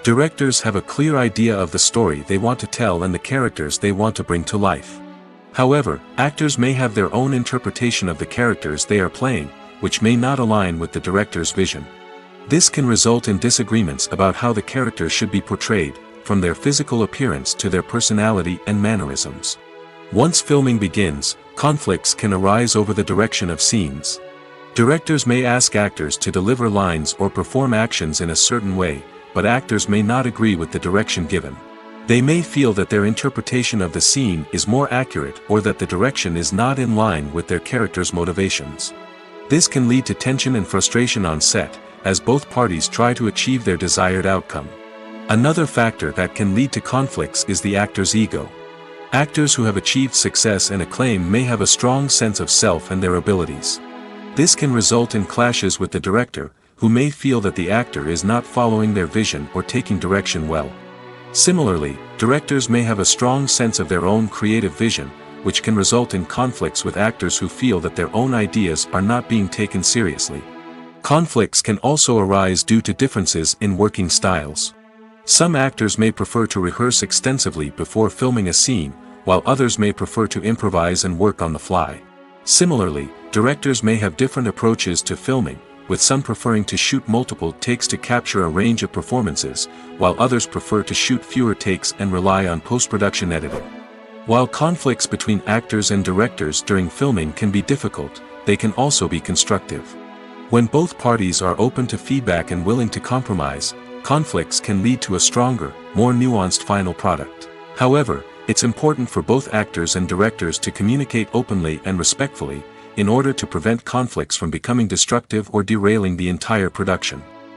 Directors have a clear idea of the story they want to tell and the characters they want to bring to life. However, actors may have their own interpretation of the characters they are playing, which may not align with the director's vision. This can result in disagreements about how the characters should be portrayed, from their physical appearance to their personality and mannerisms. Once filming begins, conflicts can arise over the direction of scenes. Directors may ask actors to deliver lines or perform actions in a certain way, but actors may not agree with the direction given. They may feel that their interpretation of the scene is more accurate or that the direction is not in line with their character's motivations. This can lead to tension and frustration on set, as both parties try to achieve their desired outcome. Another factor that can lead to conflicts is the actor's ego. Actors who have achieved success and acclaim may have a strong sense of self and their abilities. This can result in clashes with the director, who may feel that the actor is not following their vision or taking direction well. Similarly, directors may have a strong sense of their own creative vision, which can result in conflicts with actors who feel that their own ideas are not being taken seriously. Conflicts can also arise due to differences in working styles. Some actors may prefer to rehearse extensively before filming a scene, while others may prefer to improvise and work on the fly. Similarly, directors may have different approaches to filming, with some preferring to shoot multiple takes to capture a range of performances, while others prefer to shoot fewer takes and rely on post-production editing. While conflicts between actors and directors during filming can be difficult, they can also be constructive. When both parties are open to feedback and willing to compromise, conflicts can lead to a stronger, more nuanced final product. However, it's important for both actors and directors to communicate openly and respectfully, in order to prevent conflicts from becoming destructive or derailing the entire production.